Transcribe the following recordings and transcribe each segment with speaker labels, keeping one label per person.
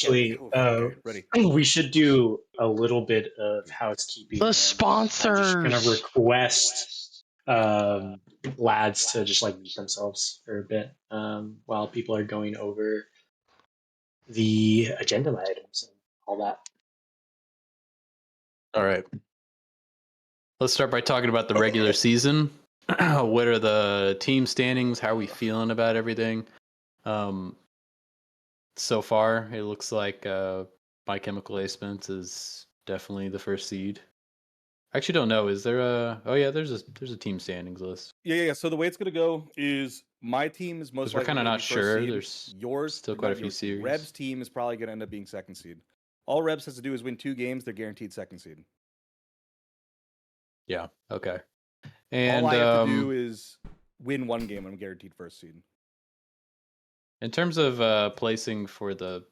Speaker 1: Actually,
Speaker 2: Okay, ready.
Speaker 1: we should do a little bit of housekeeping.
Speaker 3: The
Speaker 1: I'm just gonna
Speaker 3: sponsors.
Speaker 1: request lads to just like mute themselves for a bit while people are going over the agenda items and all that.
Speaker 4: All right. Let's start by talking about the regular season. What are the team standings? How are we feeling about everything? So far, it looks like My Chemical Ace is definitely the first seed. I actually don't know. Is there a? Oh yeah, there's a team standings list.
Speaker 2: Yeah. So the way it's gonna go is my team is most
Speaker 4: We're
Speaker 2: likely
Speaker 4: kind of
Speaker 2: gonna
Speaker 4: not
Speaker 2: be first
Speaker 4: sure.
Speaker 2: seed.
Speaker 4: There's
Speaker 2: Yours
Speaker 4: still
Speaker 2: not
Speaker 4: quite a few
Speaker 2: yours.
Speaker 4: series.
Speaker 2: Reb's team is probably gonna end up being second seed. All Rebs has to do is win 2 games. They're guaranteed second seed.
Speaker 4: Yeah. Okay. And
Speaker 2: all I have to do is win 1 game, and I'm guaranteed first seed.
Speaker 4: in terms of placing for the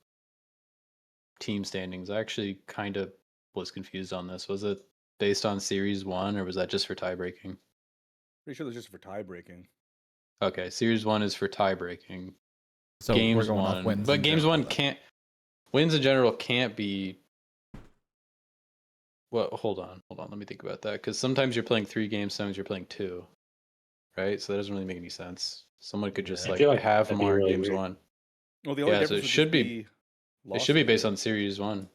Speaker 4: team standings, I actually kind of was confused on this. Was it based on Series 1, or was that just for tie-breaking?
Speaker 2: Pretty sure that's just for tie breaking.
Speaker 4: Okay, Series 1 is for tie-breaking.
Speaker 5: So
Speaker 4: Games
Speaker 5: we're going
Speaker 4: 1,
Speaker 5: off wins.
Speaker 4: but Games 1
Speaker 5: then.
Speaker 4: can't. Wins in general can't be. Well, hold on. Let me think about that. Because sometimes you're playing 3 games, sometimes you're playing 2, right? So that doesn't really make any sense. Someone could just
Speaker 1: I feel like
Speaker 4: have
Speaker 1: that'd be
Speaker 4: more
Speaker 1: really
Speaker 4: Games
Speaker 1: weird.
Speaker 4: 1.
Speaker 2: Well, the only
Speaker 4: Yeah, so
Speaker 2: difference
Speaker 4: it
Speaker 2: would
Speaker 4: should
Speaker 2: just
Speaker 4: be. It should be based on Series 1.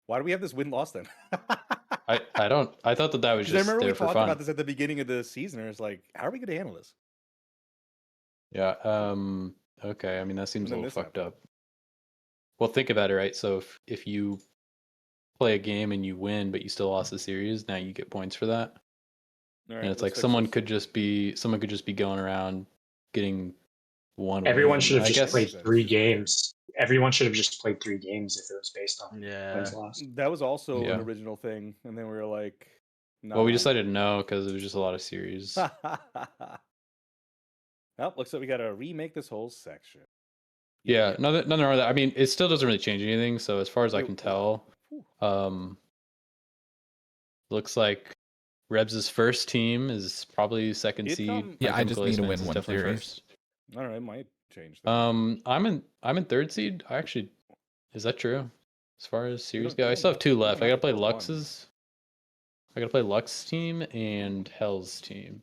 Speaker 2: Why do we have this win-loss then?
Speaker 4: I don't. I thought that was
Speaker 2: Because I
Speaker 4: just
Speaker 2: remember we
Speaker 4: there for
Speaker 2: talked
Speaker 4: fun.
Speaker 2: about this at the beginning of the season. It's like, how are we going to handle this?
Speaker 4: Yeah. Okay. I mean, that seems a
Speaker 2: then
Speaker 4: little
Speaker 2: this
Speaker 4: fucked
Speaker 2: happened.
Speaker 4: up. Well, think about it, right? So if you play a game and you win, but you still lost the series, now you get points for that.
Speaker 2: All right,
Speaker 4: And it's
Speaker 2: let's
Speaker 4: like
Speaker 2: fix
Speaker 4: someone
Speaker 2: this.
Speaker 4: could just be going around getting one
Speaker 1: Everyone
Speaker 4: win.
Speaker 1: should have
Speaker 4: I
Speaker 1: just
Speaker 4: guess
Speaker 1: played 3 games. Everyone should have just played 3 games if it was based on wins lost.
Speaker 2: That was also
Speaker 4: Yeah.
Speaker 2: an original thing, and then we were like, no.
Speaker 4: Well, we decided no because it was just a lot of series.
Speaker 2: Well, looks like we got to remake this whole section.
Speaker 4: Yeah, nothing wrong with that. I mean, it still doesn't really change anything. So as far as I can tell, looks like Rebs' first team is probably second seed.
Speaker 5: Yeah,
Speaker 4: My
Speaker 5: I just
Speaker 4: Chemical
Speaker 5: need to
Speaker 4: Ace
Speaker 5: win
Speaker 4: is
Speaker 5: 1
Speaker 4: definitely
Speaker 5: series.
Speaker 4: first.
Speaker 2: All right, might change. Things.
Speaker 4: I'm in third seed. I actually, is that true? As far as series
Speaker 2: don't-
Speaker 4: go, I still have 2 left. I gotta play
Speaker 2: have to put
Speaker 4: Lux's. I gotta play Lux's team and Hell's team.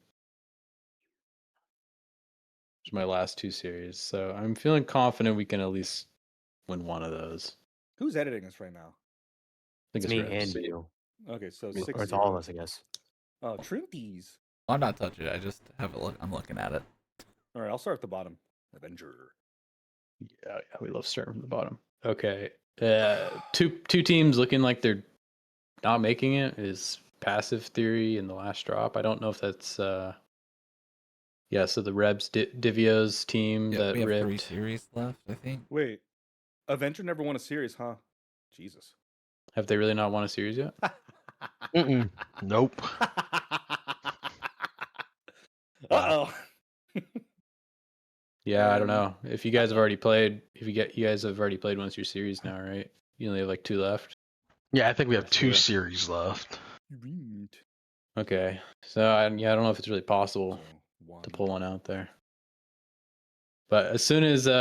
Speaker 4: Which are my last 2 series. So I'm feeling confident we can at least win one of those.
Speaker 2: Who's editing us right now?
Speaker 4: I think
Speaker 6: It's me
Speaker 4: Rebs.
Speaker 6: and you.
Speaker 2: Okay, so
Speaker 6: Or it's all of us, I guess.
Speaker 2: Oh, Trinkies.
Speaker 5: I'm not touching it. I just have a look. I'm looking at it.
Speaker 2: All right, I'll start at the bottom. Avenger.
Speaker 4: Yeah, we love starting from the bottom. Okay. Two teams looking like they're not making it is Passive Theory and the last drop. I don't know if that's yeah, so the Rebs Divio's team that
Speaker 5: we have
Speaker 4: ripped.
Speaker 5: 3 series left, I think.
Speaker 2: Wait, Avenger never won a series, huh? Jesus.
Speaker 4: Have they really not won a series yet?
Speaker 3: Nope.
Speaker 2: Uh-oh.
Speaker 4: Yeah, I don't know. If you guys have already played, you guys have already played once your series now, right? You only have like 2 left.
Speaker 3: Yeah, I think we have 2 series left.
Speaker 4: Okay, so I don't know if it's really possible to pull one out there. But as soon as they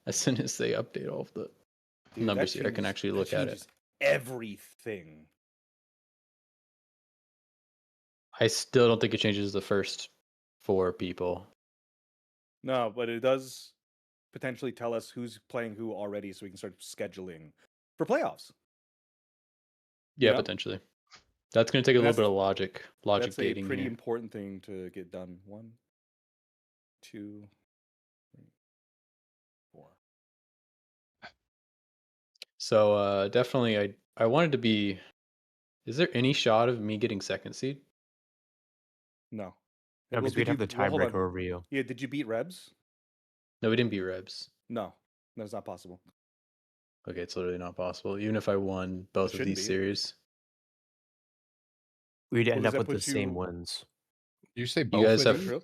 Speaker 4: update all of the numbers here, I can actually look at it.
Speaker 2: Everything.
Speaker 4: I still don't think it changes the first 4 people.
Speaker 2: No, but it does potentially tell us who's playing who already, so we can start scheduling for playoffs.
Speaker 4: Yeah, potentially. That's going to take a little bit of logic
Speaker 2: that's
Speaker 4: gating
Speaker 2: a pretty
Speaker 4: here.
Speaker 2: important thing to get done. 1, 2, 3, 4.
Speaker 4: So definitely, I wanted to be. Is there any shot of me getting second seed?
Speaker 2: No.
Speaker 6: No, because we'd have the tiebreaker over you.
Speaker 2: Yeah, did you beat Rebs?
Speaker 4: No, we didn't beat Rebs.
Speaker 2: No, that's not possible.
Speaker 4: Okay, it's literally not possible. Even if I won both of these series.
Speaker 6: We'd end up with the same wins.
Speaker 5: You say both
Speaker 4: You guys
Speaker 5: of
Speaker 4: have
Speaker 5: these?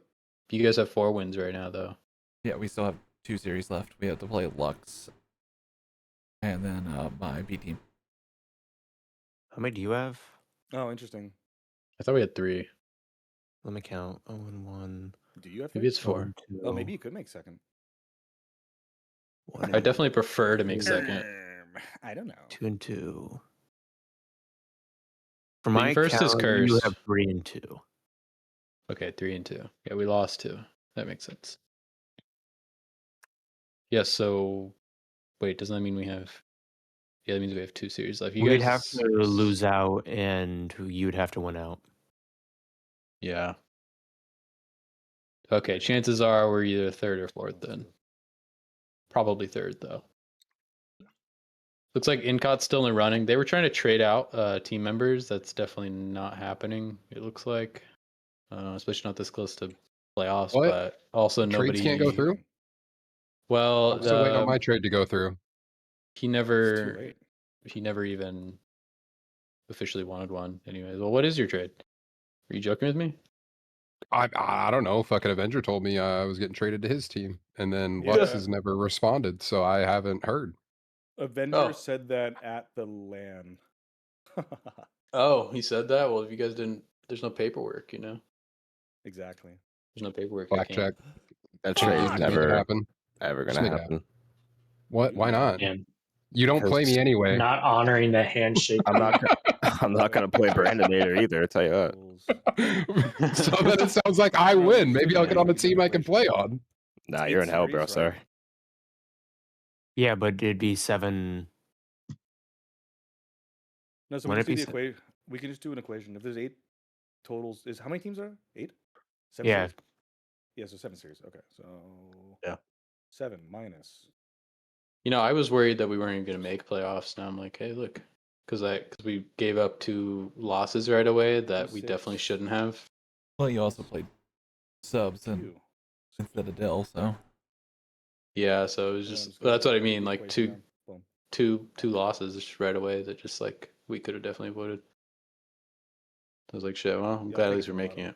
Speaker 4: you guys have 4 wins right now, though.
Speaker 5: Yeah, we still have 2 series left. We have to play Lux and then my B team.
Speaker 6: How many do you have?
Speaker 2: Oh, interesting.
Speaker 4: I thought we had 3.
Speaker 6: Let me count. 0 and 1.
Speaker 2: Do you have 3?
Speaker 4: Maybe it's 4.
Speaker 2: Oh, maybe you could make second.
Speaker 4: I definitely prefer to make second.
Speaker 2: I don't know.
Speaker 6: 2-2. For
Speaker 4: Being
Speaker 6: my
Speaker 4: first is
Speaker 6: count, you
Speaker 4: cursed.
Speaker 6: have 3-2.
Speaker 4: Okay, 3-2. Yeah, we lost 2. That makes sense. Yes. So, wait, doesn't that mean we have? Yeah, that means we have 2 series left. You
Speaker 6: We'd
Speaker 4: guys
Speaker 6: have to lose out, and you'd have to win out.
Speaker 4: Yeah. Okay, chances are we're either third or fourth then. Probably third though. Looks like Incot's still in the running. They were trying to trade out team members. That's definitely not happening. It looks like, especially not this close to playoffs.
Speaker 7: What?
Speaker 4: But also
Speaker 7: Trades
Speaker 4: nobody
Speaker 7: can't go through?
Speaker 4: Well,
Speaker 7: I'm still waiting on my trade to go through.
Speaker 4: he
Speaker 2: It's too
Speaker 4: never
Speaker 2: late.
Speaker 4: he never even officially wanted one. Anyways, well, what is your trade? Are you joking with me?
Speaker 7: I don't know. Fucking Avenger told me I was getting traded to his team, and then
Speaker 2: Yeah.
Speaker 7: Lux has never responded, so I haven't heard.
Speaker 2: Avenger
Speaker 4: Oh.
Speaker 2: said that at the LAN.
Speaker 4: Oh, he said that. Well, if you guys didn't, there's no paperwork.
Speaker 2: Exactly.
Speaker 4: There's no paperwork.
Speaker 7: Blackjack.
Speaker 8: That
Speaker 7: Just
Speaker 8: trade's
Speaker 7: make it
Speaker 8: never
Speaker 7: happen.
Speaker 8: ever
Speaker 7: Just
Speaker 8: gonna
Speaker 7: make it
Speaker 8: happen.
Speaker 7: What? Why not?
Speaker 1: And
Speaker 7: You don't play me anyway.
Speaker 1: not honoring the handshake.
Speaker 8: I'm not. I'm not gonna play Brandon Nader either. I tell you that.
Speaker 7: So then it sounds like I win. Maybe I'll get on a team I can play on.
Speaker 8: Nah, you're in hell, bro.
Speaker 2: Series,
Speaker 8: Sorry.
Speaker 2: right?
Speaker 6: Yeah, but it'd be 7.
Speaker 2: No, so we
Speaker 6: Wouldn't
Speaker 2: can
Speaker 6: it
Speaker 2: do
Speaker 6: be
Speaker 2: the equation. We can just do an equation. If there's 8 totals, is how many teams are there? 8? 7
Speaker 6: Yeah.
Speaker 2: series? Yeah, so 7 series. Okay, so
Speaker 4: Yeah.
Speaker 2: 7 minus.
Speaker 4: I was worried that we weren't going to make playoffs. Now I'm like, hey, look, because we gave up 2 losses right away that we
Speaker 2: 6.
Speaker 4: definitely shouldn't have.
Speaker 5: Well, you also played subs and
Speaker 2: 2.
Speaker 5: instead of Dill, so
Speaker 4: Yeah, so it was
Speaker 2: And then I'm
Speaker 4: just
Speaker 2: just gonna
Speaker 4: that's what I
Speaker 2: do
Speaker 4: mean.
Speaker 2: the
Speaker 4: Like
Speaker 2: equation now. Boom.
Speaker 4: two losses just right away that just like we could have definitely avoided. I was like, shit. Well, I'm
Speaker 2: Yeah,
Speaker 4: glad
Speaker 2: I'll
Speaker 4: at
Speaker 2: take
Speaker 4: least
Speaker 2: it
Speaker 4: we're
Speaker 2: from the
Speaker 4: making it.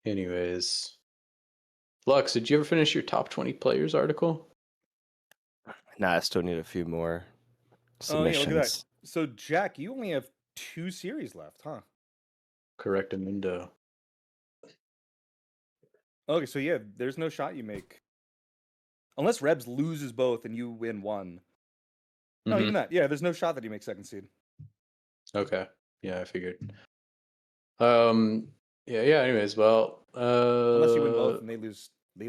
Speaker 4: Anyways, Lux, did you ever finish your top 20 players article?
Speaker 8: Nah, I still need a few more
Speaker 2: Oh yeah,
Speaker 8: submissions.
Speaker 2: look at that. So Jack, you only have 2 series left, huh?
Speaker 4: Correct, Amundo.
Speaker 2: Okay, so yeah, there's no shot you make. Unless Rebs loses both and you win 1. No,
Speaker 4: Mhm.
Speaker 2: even that. Yeah, there's no shot that you make second seed.
Speaker 4: Okay. Yeah, I figured. Yeah. Anyways, well,
Speaker 2: Unless you win both and they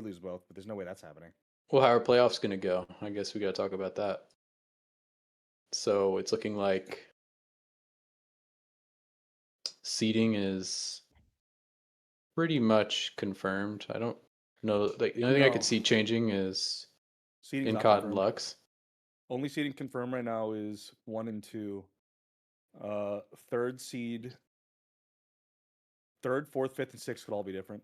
Speaker 2: lose both, but there's no way that's happening.
Speaker 4: well, how are playoffs gonna go? I guess we gotta talk about that. So it's looking like seeding is pretty much confirmed. I don't know. Like the only thing I could
Speaker 2: No.
Speaker 4: see changing is
Speaker 2: Seeding's not
Speaker 4: Incot and
Speaker 2: confirmed.
Speaker 4: Lux.
Speaker 2: Only seeding confirmed right now is 1 and 2. Third seed, 3rd, 4th, 5th, and 6th could all be different.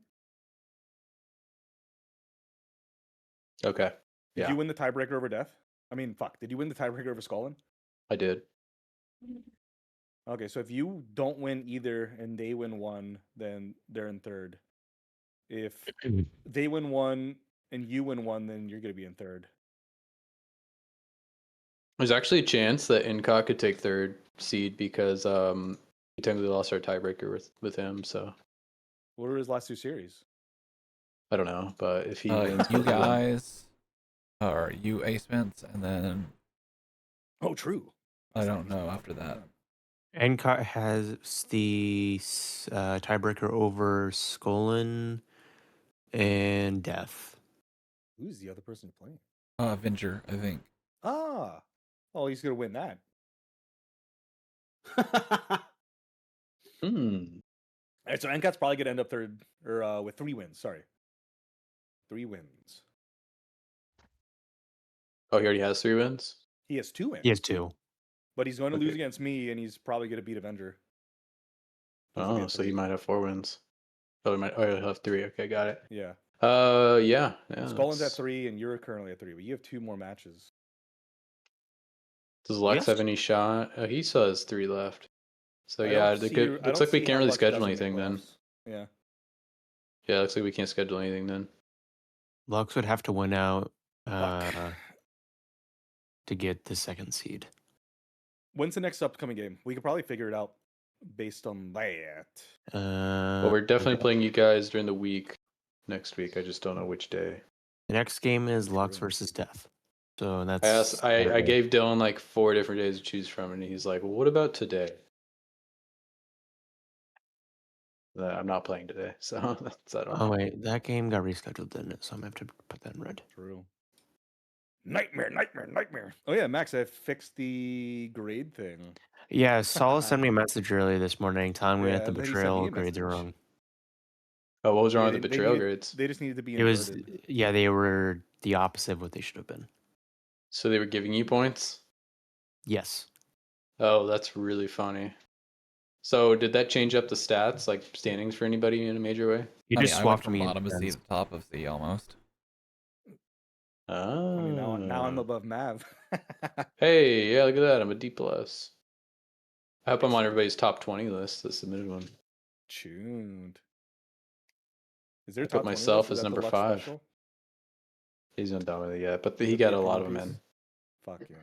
Speaker 4: Okay.
Speaker 2: Did
Speaker 4: Yeah,
Speaker 2: you win the tiebreaker over Death? I mean, fuck. Did you win the tiebreaker over Skullin?
Speaker 4: I did.
Speaker 2: Okay, so if you don't win either and they win 1, then they're in 3rd. If they win 1 and you win 1, then you're gonna be in 3rd.
Speaker 4: There's actually a chance that Incot could take 3rd seed because we technically lost our tiebreaker with him. So
Speaker 2: What are his last 2 series?
Speaker 4: I don't know, but if he wins,
Speaker 5: you
Speaker 4: both of them-
Speaker 5: guys, or you Ace Vince, and then
Speaker 2: Oh, true.
Speaker 5: I don't know after that.
Speaker 6: Encott has the tiebreaker over Skolin and Death.
Speaker 2: Who's the other person playing?
Speaker 5: Avenger, I think.
Speaker 2: Ah, well, he's gonna win that.
Speaker 4: Hmm.
Speaker 2: All right, so Encot's probably gonna end up 3rd or with 3 wins. Sorry, 3 wins.
Speaker 4: Oh, he already has 3 wins.
Speaker 2: He has 2 wins.
Speaker 6: He has 2.
Speaker 2: But he's going to lose
Speaker 4: Okay.
Speaker 2: against me, and he's probably going to beat Avenger. He's gonna be
Speaker 4: Oh,
Speaker 2: at
Speaker 4: so he
Speaker 2: 3.
Speaker 4: might have 4 wins. Oh, he might. Oh, he'll have 3. Okay, got it.
Speaker 2: Yeah.
Speaker 4: Yeah.
Speaker 2: Skullin's at
Speaker 4: that's-
Speaker 2: 3, and you're currently at 3, but you have 2 more matches.
Speaker 4: Does Lux
Speaker 6: Yes.
Speaker 4: have any shot? Oh, he still has 3 left. So
Speaker 2: I
Speaker 4: yeah,
Speaker 2: don't see- I
Speaker 4: looks
Speaker 2: don't
Speaker 4: like we
Speaker 2: see
Speaker 4: can't
Speaker 2: how
Speaker 4: really
Speaker 2: Lux
Speaker 4: schedule
Speaker 2: doesn't make
Speaker 4: anything then.
Speaker 2: playoffs. Yeah.
Speaker 4: Yeah, looks like we can't schedule anything then.
Speaker 6: Lux would have to win out
Speaker 2: Fuck.
Speaker 6: to get the 2nd seed.
Speaker 2: When's the next upcoming game? We could probably figure it out based on that.
Speaker 4: Well, we're definitely playing you guys during the week. next week. I just don't know which day.
Speaker 6: The next game is Lux
Speaker 2: True.
Speaker 6: versus Death. So
Speaker 4: I
Speaker 6: that's
Speaker 4: I gave Dylan like 4 different days to choose from, and he's like, "Well, what about today?" I'm not playing today, so that's I don't
Speaker 6: Oh
Speaker 4: know.
Speaker 6: wait, that game got rescheduled, didn't it? So I'm gonna have to put that in red.
Speaker 2: True. Nightmare. Oh yeah, Max, I fixed the grade thing.
Speaker 6: Yeah, Saul sent me a message earlier this morning telling me that the
Speaker 2: Yeah, then he sent me
Speaker 6: betrayal
Speaker 2: a
Speaker 6: grades are
Speaker 2: message.
Speaker 6: wrong.
Speaker 4: Oh, what was wrong
Speaker 2: Yeah,
Speaker 4: with the
Speaker 2: they
Speaker 4: betrayal
Speaker 2: needed-
Speaker 4: grades?
Speaker 2: They just needed to be
Speaker 6: It was
Speaker 2: inverted.
Speaker 6: yeah, they were the opposite of what they should have been.
Speaker 4: So they were giving you points?
Speaker 6: Yes.
Speaker 4: Oh, that's really funny. So did that change up the stats, like standings for anybody in a major way?
Speaker 6: You
Speaker 5: I
Speaker 6: just
Speaker 5: mean, I went
Speaker 6: swapped
Speaker 5: from
Speaker 6: me.
Speaker 5: bottom of C
Speaker 6: friends.
Speaker 5: to top of C almost.
Speaker 4: Oh.
Speaker 2: I mean, now I'm above Mav.
Speaker 4: Hey, yeah, look at that. I'm a D+. I hope I'm on everybody's top 20 list that submitted one.
Speaker 2: Tuned. Is there
Speaker 4: I
Speaker 2: a
Speaker 4: put
Speaker 2: top 20
Speaker 4: myself
Speaker 2: list? Is
Speaker 4: as
Speaker 2: that the
Speaker 4: number
Speaker 2: Lux
Speaker 4: 5.
Speaker 2: special?
Speaker 4: He's not done with it yet, but
Speaker 2: Is
Speaker 4: he
Speaker 2: it the
Speaker 4: got a lot of
Speaker 2: opinion
Speaker 4: them in.
Speaker 2: piece? Fuck yeah.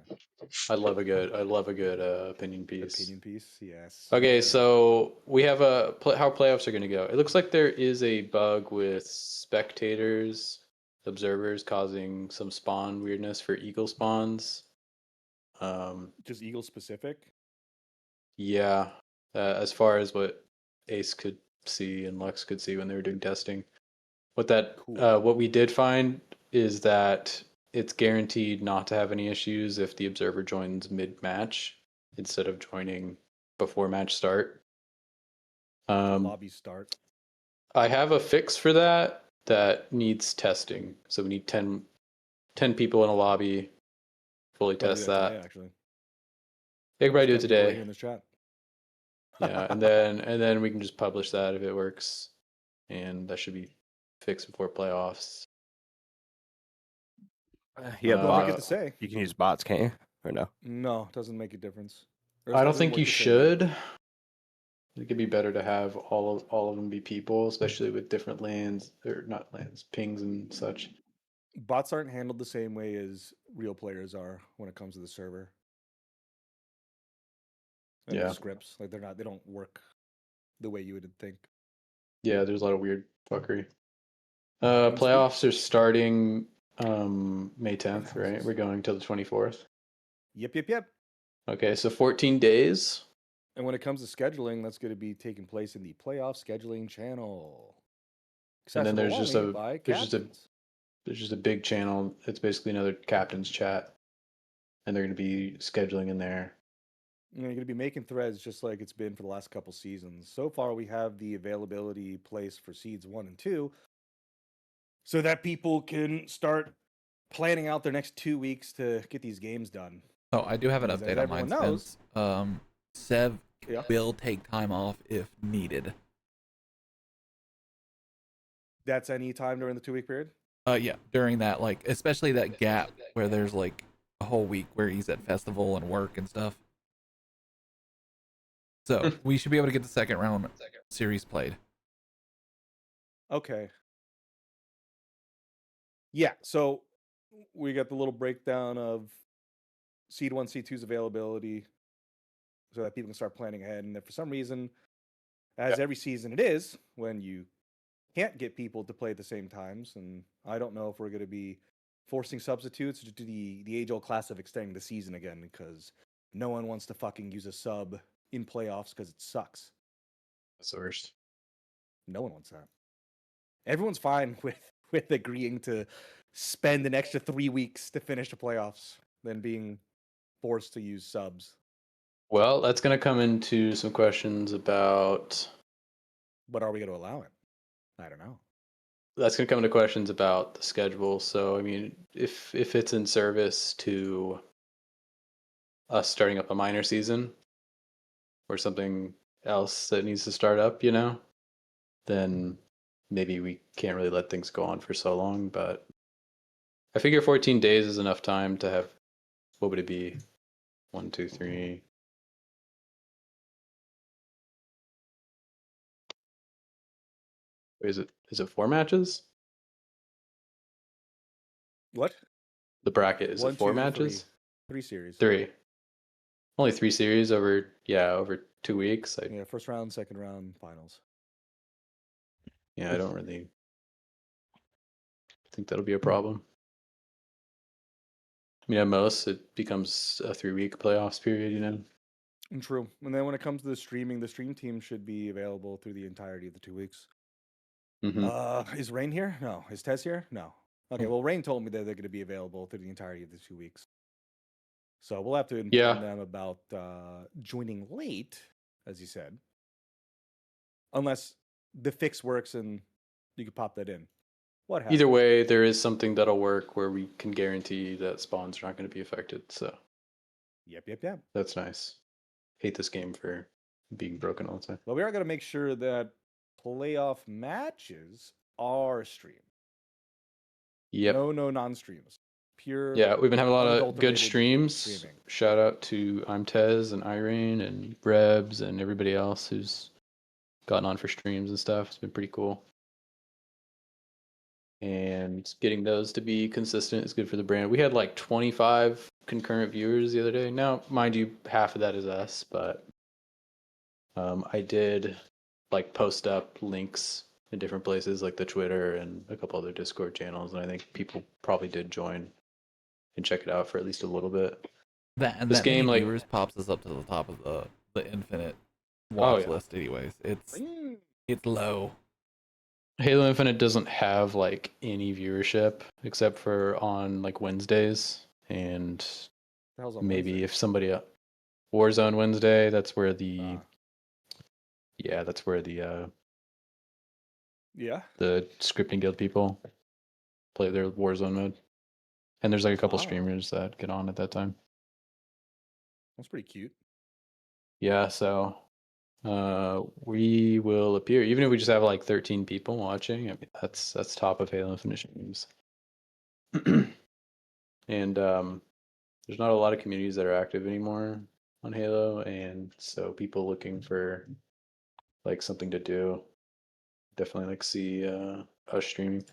Speaker 4: I love a good opinion piece.
Speaker 2: Opinion piece, yes.
Speaker 4: Okay, so we have how playoffs are going to go. It looks like there is a bug with spectators, observers causing some spawn weirdness for eagle spawns.
Speaker 2: Just Eagle specific.
Speaker 4: Yeah, as far as what Ace could see and Lux could see when they were doing testing. What we did find is that it's guaranteed not to have any issues if the observer joins mid-match instead of joining before match start.
Speaker 2: Lobby start.
Speaker 4: I have a fix for that needs testing. So we need 10 people in a lobby, fully
Speaker 2: Probably
Speaker 4: test
Speaker 2: do
Speaker 4: that.
Speaker 2: today, actually.
Speaker 4: Yeah, you can probably do it
Speaker 2: 10 people right
Speaker 4: today.
Speaker 2: here in this chat.
Speaker 4: Yeah, and then we can just publish that if it works, and that should be fixed before playoffs.
Speaker 8: Yeah,
Speaker 2: Don't
Speaker 8: bot.
Speaker 2: forget to say.
Speaker 8: You can use bots, can't you? Or no?
Speaker 2: No, doesn't make a difference. Or
Speaker 4: I
Speaker 2: it
Speaker 4: don't
Speaker 2: doesn't
Speaker 4: think
Speaker 2: work
Speaker 4: you
Speaker 2: the same way.
Speaker 4: should. It could be better to have all of them be people, especially with different lands or not lands, pings and such.
Speaker 2: Bots aren't handled the same way as real players are when it comes to the server. And
Speaker 4: Yeah.
Speaker 2: the scripts, like they don't work the way you would think.
Speaker 4: Yeah, there's a lot of weird fuckery.
Speaker 2: And
Speaker 4: Playoffs are starting May 10th, right?
Speaker 2: Analysis.
Speaker 4: We're going till the 24th.
Speaker 2: Yep.
Speaker 4: Okay, so 14 days.
Speaker 2: And when it comes to scheduling, that's going to be taking place in the playoff scheduling channel.
Speaker 4: And then there's
Speaker 2: Accessible only by captains.
Speaker 4: there's just a big channel. It's basically another captain's chat. And they're going to be scheduling in there.
Speaker 2: You're going to be making threads just like it's been for the last couple seasons. So far, we have the availability placed for seeds 1 and 2 so that people can start planning out their next 2 weeks to get these games done.
Speaker 5: So I do have an
Speaker 2: Because as
Speaker 5: update on
Speaker 2: everyone
Speaker 5: mine.
Speaker 2: knows-
Speaker 5: Sev
Speaker 2: Yeah.
Speaker 5: will take time off if needed.
Speaker 2: That's any time during the 2-week period?
Speaker 5: Yeah, during that, like, especially that gap where there's like a whole week where he's at festival and work and stuff. So we should be able to get the second round series played.
Speaker 2: Okay. Yeah, so we got the little breakdown of Seed 1, Seed 2's availability so that people can start planning ahead. And if for some reason, as every season it is, when you can't get people to play at the same times, and I don't know if we're going to be forcing substitutes to do the age-old class of extending the season again because no one wants to fucking use a sub in playoffs because it sucks.
Speaker 4: That's the worst.
Speaker 2: No one wants that. Everyone's fine with agreeing to spend an extra 3 weeks to finish the playoffs than being forced to use subs.
Speaker 4: Well, that's going to come into some questions about.
Speaker 2: But are we going to allow it? I don't know.
Speaker 4: That's going to come into questions about the schedule. So, I mean, if it's in service to us starting up a minor season or something else that needs to start up, then maybe we can't really let things go on for so long. But I figure 14 days is enough time to have, what would it be? 1, 2, 3. Is it 4 matches?
Speaker 2: What?
Speaker 4: The bracket is
Speaker 2: 1,
Speaker 4: it 4
Speaker 2: 2,
Speaker 4: matches?
Speaker 2: 3 series.
Speaker 4: 3. Only 3 series over 2 weeks.
Speaker 2: Yeah, first round, second round, finals.
Speaker 4: I don't really think that'll be a problem. I mean, at most, it becomes a 3-week playoffs period, you know?
Speaker 2: True. And then when it comes to the stream team should be available through the entirety of the 2 weeks. Is Rain here? No. Is Tez here? No. Okay, well, Rain told me that they're going to be available through the entirety of the 2 weeks. So we'll have to inform them about joining late, as you said. Unless the fix works and you can pop that in. What happens?
Speaker 4: Either way, there is something that'll work where we can guarantee that spawns are not going to be affected. So,
Speaker 2: Yep.
Speaker 4: that's nice. Hate this game for being broken all the time.
Speaker 2: But we are going to make sure that playoff matches are streamed.
Speaker 4: Yep.
Speaker 2: No non-streams. Pure.
Speaker 4: Yeah, we've been having a lot of good
Speaker 2: unadulterated
Speaker 4: streams.
Speaker 2: streaming.
Speaker 4: Shout out to I'm Tez and Irene and Rebs and everybody else who's gotten on for streams and stuff. It's been pretty cool. And getting those to be consistent is good for the brand. We had like 25 concurrent viewers the other day. Now, mind you, half of that is us, but I did like post up links in different places like the Twitter and a couple other Discord channels, and I think people probably did join and check it out for at least a little bit.
Speaker 5: This game, like, viewers pops us up to the top of the infinite watch list. Anyways, it's low.
Speaker 4: Halo Infinite doesn't have like any viewership except for on like Wednesdays, and maybe if somebody Warzone Wednesday, that's where the the scripting guild people play their Warzone mode, and there's like a couple streamers that get on at that time.
Speaker 2: That's pretty cute.
Speaker 4: Yeah, so we will appear even if we just have like 13 people watching. I mean, that's top of Halo Infinite streams. And there's not a lot of communities that are active anymore on Halo, and so people looking for like something to do definitely like see us streaming.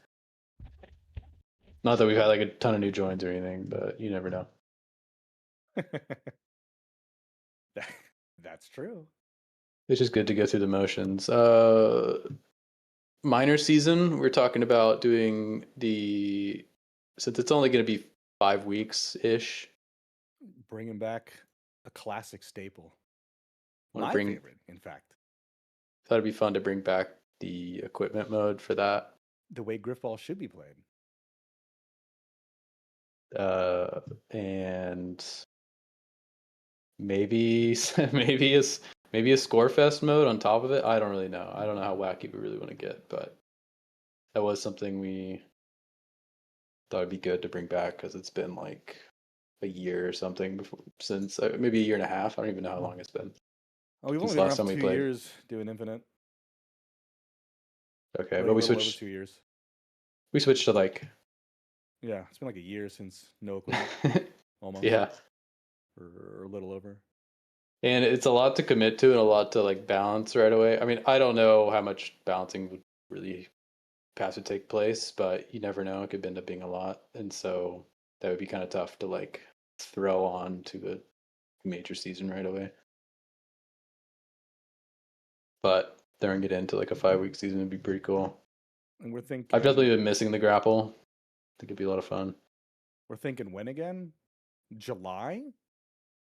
Speaker 4: Not that we've had like a ton of new joins or anything, but you never know.
Speaker 2: That's true.
Speaker 4: It's just good to go through the motions. Minor season, we're talking about doing since it's only going to be 5 weeks ish.
Speaker 2: Bringing back a classic staple. My favorite, in fact.
Speaker 4: Thought it'd be fun to bring back the equipment mode for that.
Speaker 2: The way Grifball should be played.
Speaker 4: And maybe a score fest mode on top of it. I don't really know. I don't know how wacky we really want to get, but that was something we thought it'd be good to bring back because it's been like a year or something since maybe a year and a half. I don't even know how long it's been.
Speaker 2: Oh, we've only been for 2 years doing Infinite.
Speaker 4: Okay, but we switched.
Speaker 2: 2 years.
Speaker 4: We switched to like.
Speaker 2: Yeah, it's been like a year since no equipment. Almost.
Speaker 4: Yeah.
Speaker 2: Or a little over.
Speaker 4: And it's a lot to commit to and a lot to like balance right away. I mean, I don't know how much balancing would really have to take place, but you never know. It could end up being a lot, and so that would be kind of tough to like throw on to a major season right away. But throwing it into like a 5-week season would be pretty cool.
Speaker 2: And we're thinking.
Speaker 4: I've definitely been missing the grapple. I think it'd be a lot of fun.
Speaker 2: We're thinking when again? July?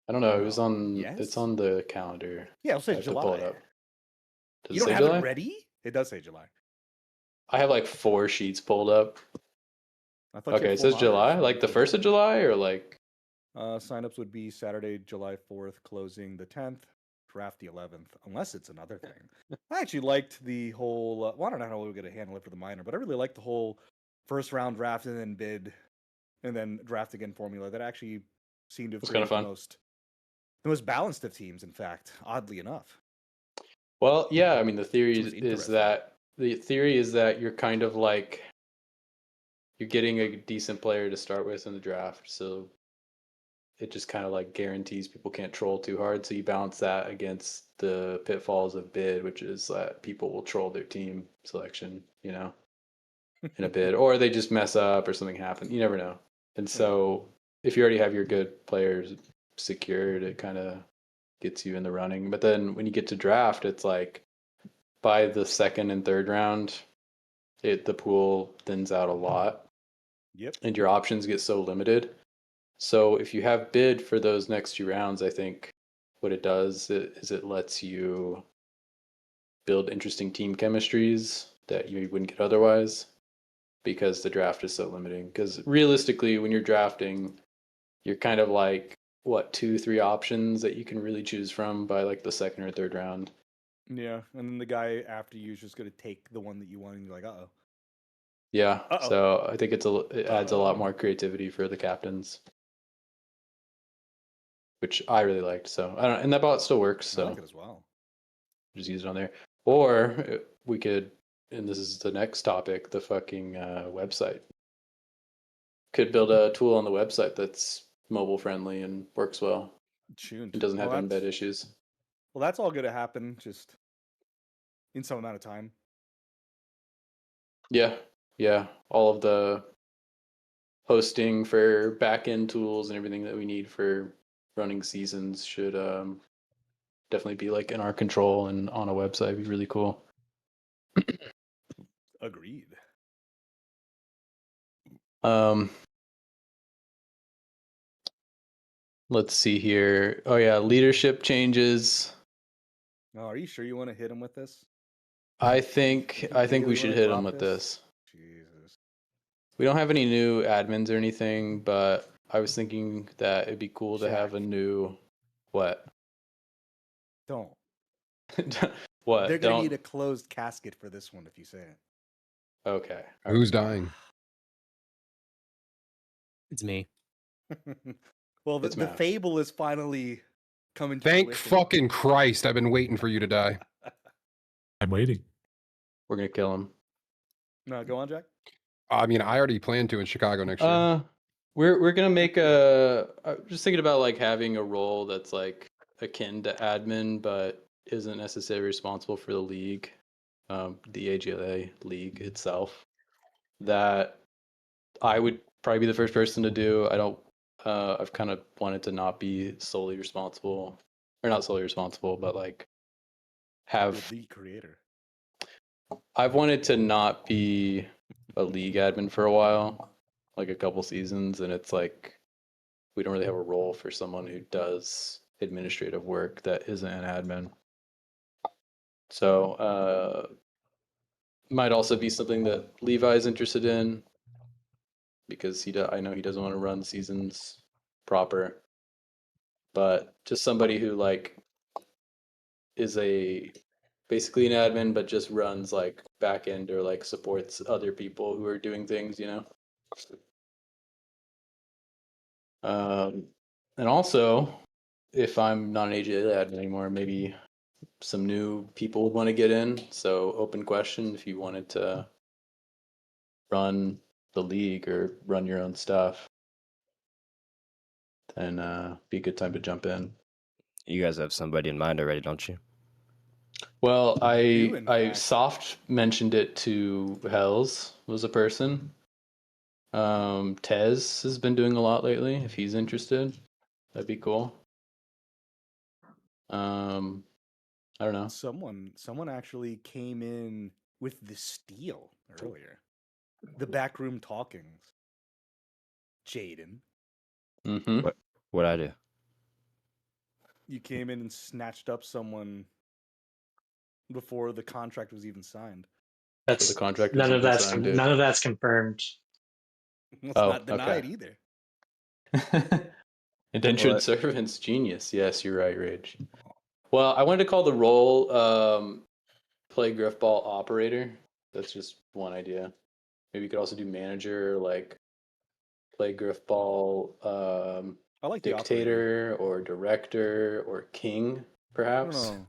Speaker 4: I don't know. It was on. Yes? It's on the calendar.
Speaker 2: Yeah, I'll say July.
Speaker 4: Does
Speaker 2: you don't have
Speaker 4: July?
Speaker 2: it ready? It does say July.
Speaker 4: I have like 4 sheets pulled up. Okay, it says July. Like the 1st of July, or like.
Speaker 2: Signups would be Saturday, July 4th, closing the 10th, draft the 11th, unless it's another thing. I actually liked the whole. Well, I don't know how we're going to handle it for the minor, but I really liked the whole first round draft and then bid, and then draft again formula. That actually seemed to have
Speaker 4: kind of fun.
Speaker 2: The most balanced of teams, in fact, oddly enough.
Speaker 4: Well, yeah, I mean, the theory is that you're kind of like you're getting a decent player to start with in the draft, so it just kind of like guarantees people can't troll too hard. So you balance that against the pitfalls of bid, which is that people will troll their team selection, you know, in a bid, or they just mess up or something happens. You never know. And so if you already have your good players secured, it kind of gets you in the running. But then when you get to draft, it's like by the second and third round, the pool thins out a lot.
Speaker 2: Yep.
Speaker 4: and your options get so limited. So if you have bid for those next 2 rounds, I think what it does is it lets you build interesting team chemistries that you wouldn't get otherwise, because the draft is so limiting. Because realistically, when you're drafting, you're kind of like, what, 2-3 options that you can really choose from by like the second or third round.
Speaker 2: Yeah, and then the guy after you is just going to take the one that you want, and you're like, uh-oh.
Speaker 4: Yeah,
Speaker 2: Uh-oh.
Speaker 4: so I think it adds a lot more creativity for the captains, which I really liked. So I don't, and that bot still works. So
Speaker 2: I like it as well.
Speaker 4: just use it on there. Or we could, and this is the next topic, the fucking website. Could build a tool on the website that's mobile friendly and works well.
Speaker 2: Tuned.
Speaker 4: It doesn't have
Speaker 2: Well,
Speaker 4: embed issues.
Speaker 2: Well, that's all going to happen just in some amount of time.
Speaker 4: Yeah, yeah. All of the hosting for back-end tools and everything that we need for running seasons should definitely be like in our control and on a website. It'd be really cool.
Speaker 2: Agreed.
Speaker 4: Let's see here. Oh yeah, leadership changes.
Speaker 2: Oh, are you sure you want to hit him with this?
Speaker 4: I think
Speaker 2: You
Speaker 4: we
Speaker 2: really
Speaker 4: should
Speaker 2: wanna
Speaker 4: hit
Speaker 2: drop
Speaker 4: them with this.
Speaker 2: Jesus.
Speaker 4: We don't have any new admins or anything, but I was thinking that it'd be cool to have a
Speaker 2: Jack.
Speaker 4: new what?
Speaker 2: Don't.
Speaker 4: What?
Speaker 2: They're going to
Speaker 4: Don't.
Speaker 2: need a closed casket for this one if you say it.
Speaker 4: Okay.
Speaker 7: Who's dying?
Speaker 6: It's me.
Speaker 2: Well,
Speaker 4: It's
Speaker 2: the
Speaker 4: Matt.
Speaker 2: fable is finally coming to
Speaker 7: Thank
Speaker 2: fruition.
Speaker 7: fucking Christ! I've been waiting for you to die.
Speaker 9: I'm waiting.
Speaker 4: We're gonna kill him.
Speaker 2: No, go on, Jack.
Speaker 7: I mean, I already plan to in Chicago next year.
Speaker 4: We're gonna make a. I'm just thinking about like having a role that's like akin to admin, but isn't necessarily responsible for the league, the AGLA league itself. That I would probably be the first person to do. I don't. I've kind of wanted to not be solely responsible, or not solely responsible, but like have.
Speaker 2: The creator.
Speaker 4: I've wanted to not be a league admin for a while, like a couple seasons, and it's like we don't really have a role for someone who does administrative work that isn't an admin. So might also be something that Levi's interested in, because I know he doesn't want to run seasons proper, but just somebody who like is basically an admin but just runs like back end or like supports other people who are doing things, you know. And also, if I'm not an AGA admin anymore, maybe some new people would want to get in. So open question, if you wanted to run the league or run your own stuff, then be a good time to jump in.
Speaker 8: You guys have somebody in mind already, don't you?
Speaker 4: Well,
Speaker 2: You, in
Speaker 4: I
Speaker 2: fact.
Speaker 4: soft mentioned it to Hells, was a person. Tez has been doing a lot lately. If he's interested, that'd be cool. I don't know.
Speaker 2: Someone actually came in with the steal earlier. The backroom talkings. Jaden.
Speaker 4: Mm-hmm.
Speaker 8: What'd I do?
Speaker 2: You came in and snatched up someone before the contract was even signed.
Speaker 1: That's
Speaker 4: the contract
Speaker 1: none
Speaker 4: was
Speaker 1: of that's
Speaker 4: signed, dude.
Speaker 1: none of that's confirmed.
Speaker 2: It's
Speaker 4: Oh,
Speaker 2: not denied
Speaker 4: okay.
Speaker 2: either.
Speaker 4: Indentured
Speaker 8: What?
Speaker 4: servants, genius. Yes, you're right, Rage. Well, I wanted to call the role play Grifball operator. That's just one idea. Maybe you could also do manager, like play Grifball
Speaker 2: I like the operator.
Speaker 4: dictator or director or king,
Speaker 2: I don't
Speaker 4: perhaps.
Speaker 2: know.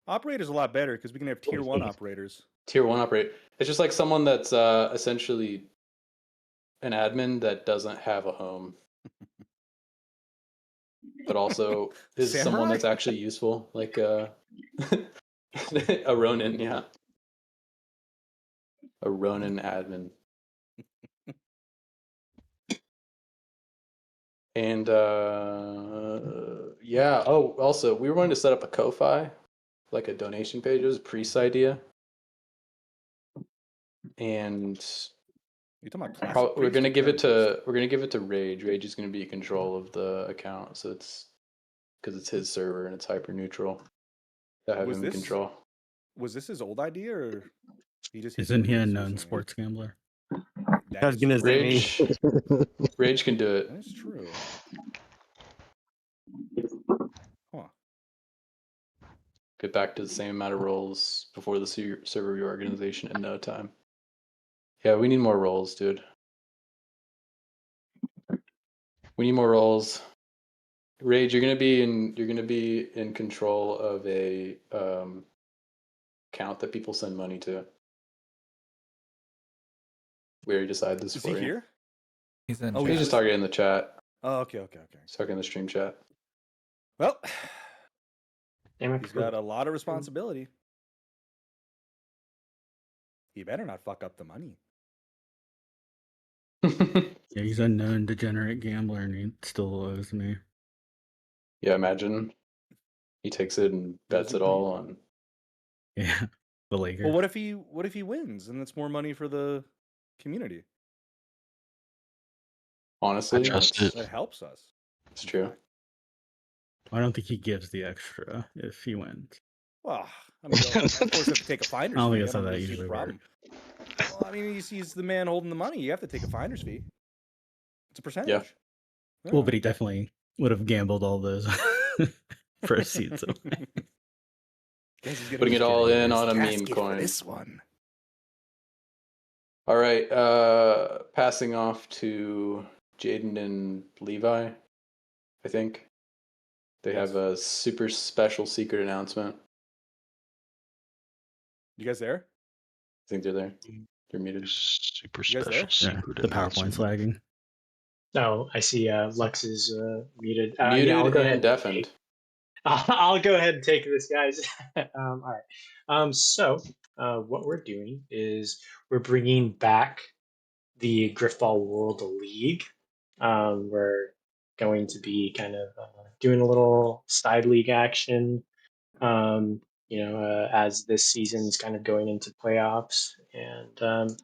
Speaker 2: Operator's a lot better because we can have tier 1 operators.
Speaker 4: Tier 1 operator. It's just like someone that's essentially an admin that doesn't have a home, but also is someone
Speaker 2: Samurai?
Speaker 4: that's actually useful, like a Ronin, yeah. A Ronin admin. And yeah, oh, also, we were going to set up a Ko-Fi, like a donation page. It was a Priest idea. And
Speaker 2: You talking about classic?
Speaker 4: We're gonna give it to Rage. Rage is gonna be in control of the account, so it's because it's his server and it's hyper neutral. That have him in control.
Speaker 2: Was this his old idea, or he just
Speaker 10: isn't he a known sports gambler?
Speaker 6: I was gonna say
Speaker 4: Rage. Rage can do it.
Speaker 2: That's true. Huh.
Speaker 4: Get back to the same amount of roles before the server reorganization in no time. Yeah, we need more roles, dude. We need more roles. Rage, you're gonna be in control of a account that people send money to. We already decided this
Speaker 2: Is
Speaker 4: for
Speaker 2: he
Speaker 4: you.
Speaker 2: here?
Speaker 5: He's in.
Speaker 4: He's just talking in the chat.
Speaker 2: Oh, okay.
Speaker 4: He's talking in the stream chat.
Speaker 2: Well,
Speaker 1: Damn,
Speaker 2: he's got a lot of responsibility. He better not fuck up the money.
Speaker 10: Yeah, he's a known degenerate gambler, and he still owes me.
Speaker 4: Yeah, imagine he takes it and bets it all on.
Speaker 10: Yeah, the Lakers.
Speaker 2: Well, what if he wins, and it's more money for the community?
Speaker 4: Honestly,
Speaker 2: that helps us.
Speaker 4: It's true.
Speaker 10: I don't think he gives the extra if he wins.
Speaker 2: Well, I mean, of course, you have to take a finder's
Speaker 10: I don't
Speaker 2: fee.
Speaker 10: think that's how that
Speaker 2: see the
Speaker 10: usually
Speaker 2: problem. Well, I mean, he's the man holding the money. You have to take a finder's fee. It's a percentage.
Speaker 4: Yeah.
Speaker 10: Well, but he definitely would have gambled all those proceeds away.
Speaker 4: Putting it all in on a meme coin.
Speaker 2: This one.
Speaker 4: All right, passing off to Jaden and Levi, I think. They have a super special secret announcement.
Speaker 2: You guys there?
Speaker 4: I think they're there. They're muted.
Speaker 3: Super
Speaker 2: You guys there?
Speaker 3: special
Speaker 10: Yeah,
Speaker 3: secret.
Speaker 10: the PowerPoint's lagging.
Speaker 1: No, I see Lux is muted.
Speaker 4: Muted
Speaker 1: yeah, I'll go ahead
Speaker 4: and deafened.
Speaker 1: I'll go ahead and take this, guys. All right. So what we're doing is we're bringing back the Grifball World League. We're going to be kind of doing a little side league action. As this season's kind of going into playoffs, and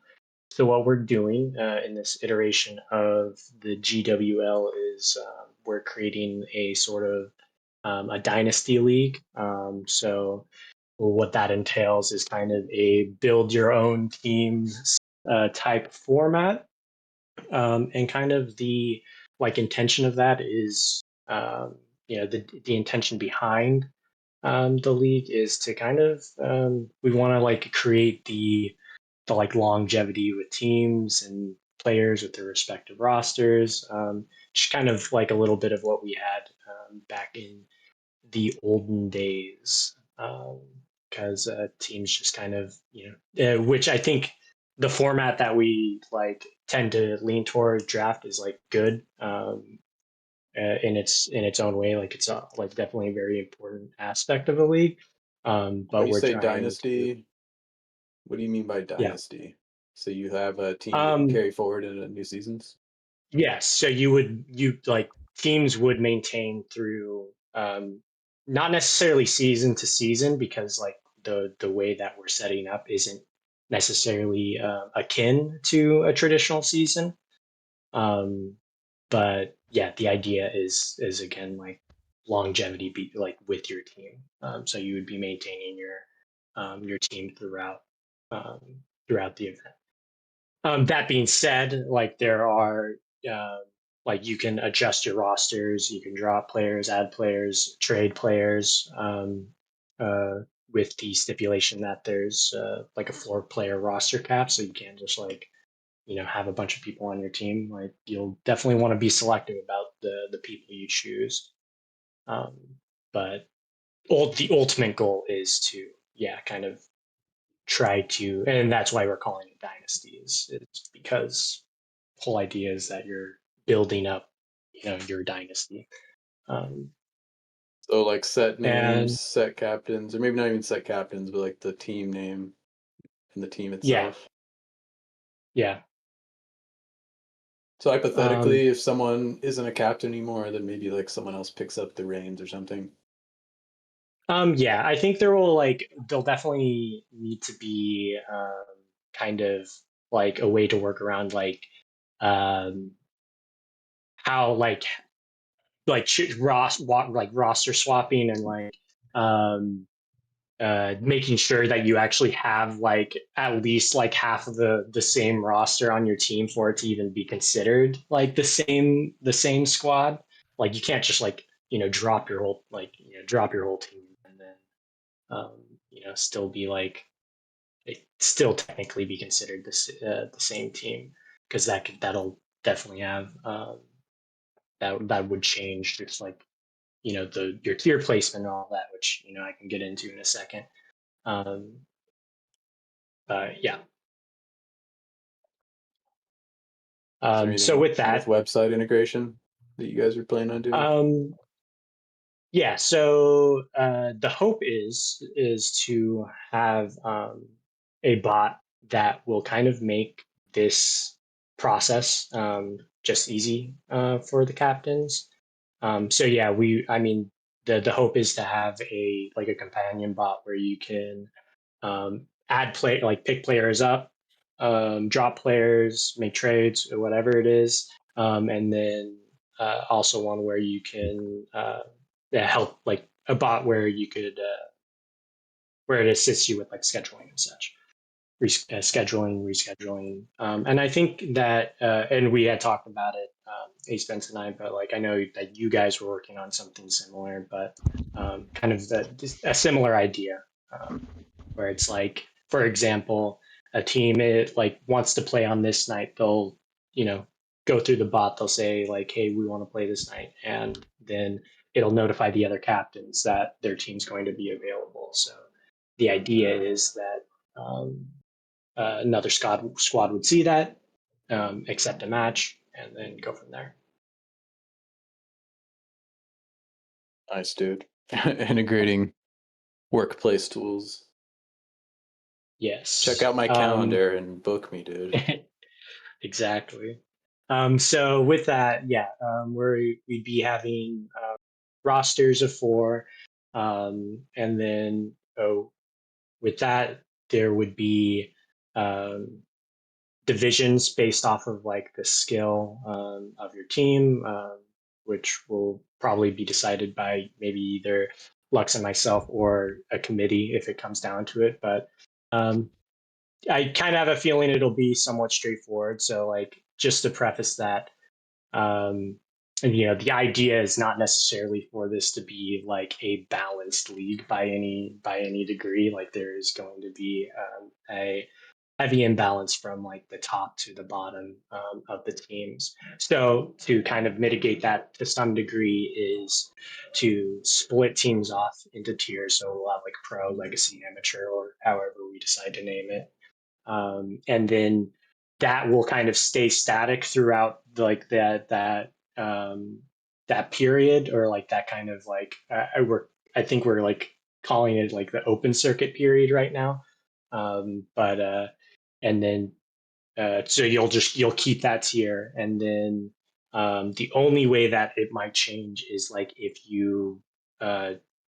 Speaker 1: so what we're doing in this iteration of the GWL is we're creating a sort of a dynasty league. So what that entails is kind of a build your own teams type format, and kind of the intention of that is the intention behind the league is to kind of we want to create the longevity with teams and players with their respective rosters. Just kind of like a little bit of what we had back in the olden days, because teams just kind of which I think the format that we tend to lean toward draft is good in its own way. It's definitely a very important aspect of the league. But
Speaker 4: When you
Speaker 1: we're
Speaker 4: say
Speaker 1: trying
Speaker 4: dynasty, what do you mean by dynasty? So you have a team that you carry forward into new seasons?
Speaker 1: Yes. So teams would maintain through not necessarily season to season, because the way that we're setting up isn't necessarily akin to a traditional season. But yeah, the idea is again longevity be with your team. So you would be maintaining your team throughout the event. That being said, there are you can adjust your rosters, you can drop players, add players, trade players, with the stipulation that there's a 4-player roster cap, so you can't just have a bunch of people on your team. You'll definitely want to be selective about the people you choose. But the ultimate goal is to kind of try to, and that's why we're calling it dynasties. It's because the whole idea is that you're building up your dynasty.
Speaker 4: So set names,
Speaker 1: And
Speaker 4: set captains, or maybe not even set captains, but the team name and the team itself.
Speaker 1: Yeah.
Speaker 4: So hypothetically, if someone isn't a captain anymore, then maybe someone else picks up the reins or something.
Speaker 1: Yeah, I think there'll definitely need to be kind of like a way to work around like how like roster swapping and like making sure that you actually have like at least like half of the same roster on your team for it to even be considered like the same squad. Like you can't just like drop your whole team and then still be like it still technically be considered the same team, because that'll definitely have that would change just like your tier placement and all that, which I can get into in a second. Yeah. So with that,
Speaker 4: website integration that you guys are planning on doing?
Speaker 1: Yeah. So the hope is to have a bot that will kind of make this process just easy for the captains. So yeah, I mean, the hope is to have a companion bot where you can pick players up, drop players, make trades, or whatever it is, and then also one where you can help, like a bot where you could where it assists you with like scheduling and such, rescheduling, and I think that and we had talked about it, Ace Spence and I, but like I know that you guys were working on something similar, but kind of a similar idea, where it's like, for example, a team wants to play on this night, they'll go through the bot, they'll say like, hey, we want to play this night, and then it'll notify the other captains that their team's going to be available. So the idea is that another squad would see that, accept a match, and then go from there.
Speaker 4: Nice, dude. Integrating workplace tools.
Speaker 1: Yes.
Speaker 4: Check out my calendar and book me, dude.
Speaker 1: Exactly. So with that, yeah, we'd be having rosters of 4, and then with that there would be divisions based off of like the skill of your team, which will probably be decided by maybe either Lux and myself or a committee if it comes down to it. But I kind of have a feeling it'll be somewhat straightforward. So like, just to preface that, and the idea is not necessarily for this to be like a balanced league by any degree. Like there is going to be a heavy imbalance from like the top to the bottom of the teams. So to kind of mitigate that to some degree is to split teams off into tiers. So we'll have like pro, legacy, amateur, or however we decide to name it. And then that will kind of stay static throughout like that period, or like that kind of like I think we're like calling it like the open circuit period right now. But and then so you'll keep that tier, and then the only way that it might change is like if you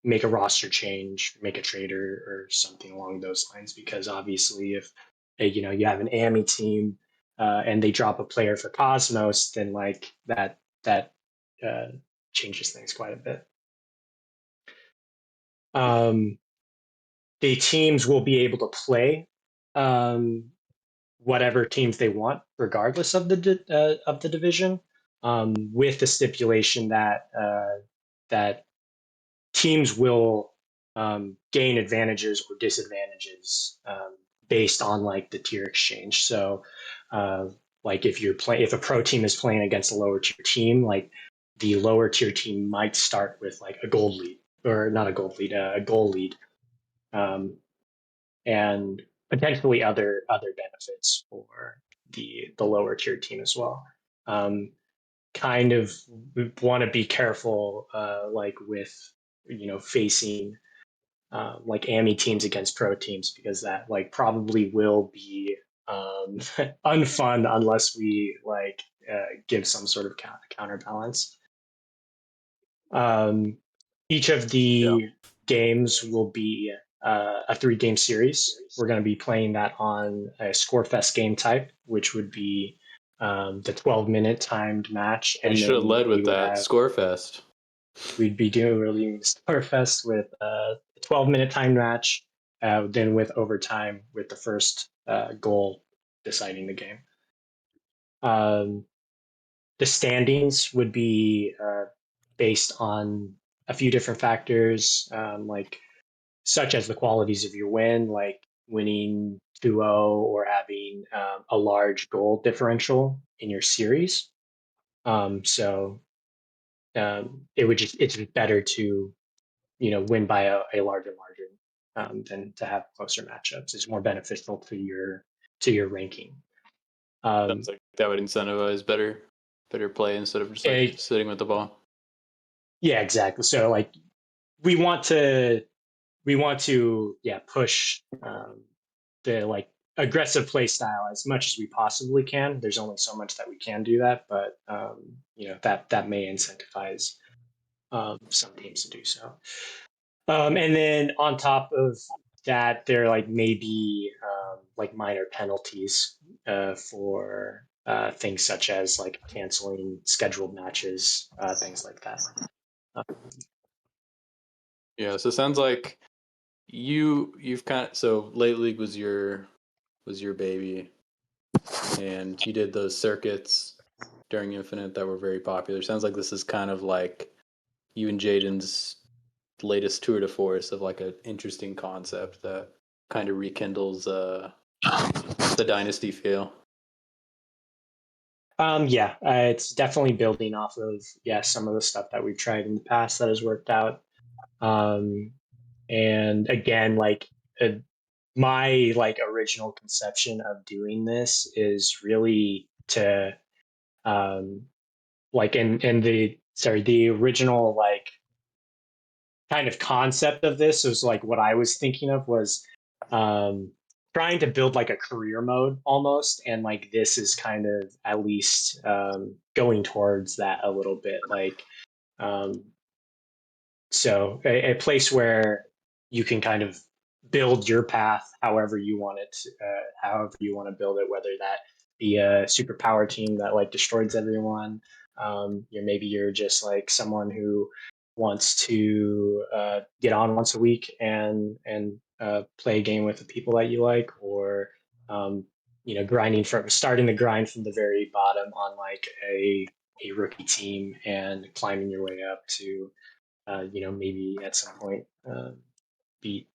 Speaker 1: make a roster change, make a trader or something along those lines, because obviously if you have an AMI team and they drop a player for Cosmos, then like that changes things quite a bit. The teams will be able to play whatever teams they want, regardless of the division, with the stipulation that that teams will gain advantages or disadvantages based on like the tier exchange. So, like if a pro team is playing against a lower tier team, like the lower tier team might start with like a gold lead, or not a gold lead, a goal lead. And potentially other benefits for the lower tier team as well. Kind of want to be careful, like with facing like AMI teams against pro teams, because that like probably will be unfun unless we like give some sort of counterbalance. Each of the games will be a 3-game series. We're going to be playing that on a Scorefest game type. which would be the 12-minute timed match.
Speaker 4: And
Speaker 1: and
Speaker 4: you should have
Speaker 1: then
Speaker 4: led
Speaker 1: we
Speaker 4: with
Speaker 1: would
Speaker 4: that
Speaker 1: have-
Speaker 4: Scorefest.
Speaker 1: We'd be doing Starfest with a 12-minute time match, then with overtime with the first goal deciding the game. The standings would be based on a few different factors, like such as the qualities of your win, like winning 2-0 or having a large goal differential in your series. So it's better to win by a larger margin than to have closer matchups. It's more beneficial to your ranking.
Speaker 4: Sounds like that would incentivize better play instead of just like sitting with the ball.
Speaker 1: Yeah, exactly. So like we want to push the like aggressive play style as much as we possibly can. There's only so much that we can do that, but that may incentivize some teams to do so. And then on top of that, there like maybe like minor penalties for things such as like canceling scheduled matches, things like that.
Speaker 4: Yeah, so it sounds like you've kind of, so Late League was your baby, and you did those circuits during Infinite that were very popular. Sounds like this is kind of like you and Jaden's latest tour de force of like an interesting concept that kind of rekindles the Dynasty feel.
Speaker 1: It's definitely building off of some of the stuff that we've tried in the past that has worked out. And again, like my like original conception of doing this is really to like in the original like kind of concept of this was like what I was thinking of was trying to build like a career mode almost, and like this is kind of at least going towards that a little bit, like so a place where you can kind of build your path however you want it, however you want to build it, whether that be a superpower team that like destroys everyone. Maybe you're just like someone who wants to get on once a week and play a game with the people that you like, or starting the grind from the very bottom on like a rookie team and climbing your way up to maybe at some point beat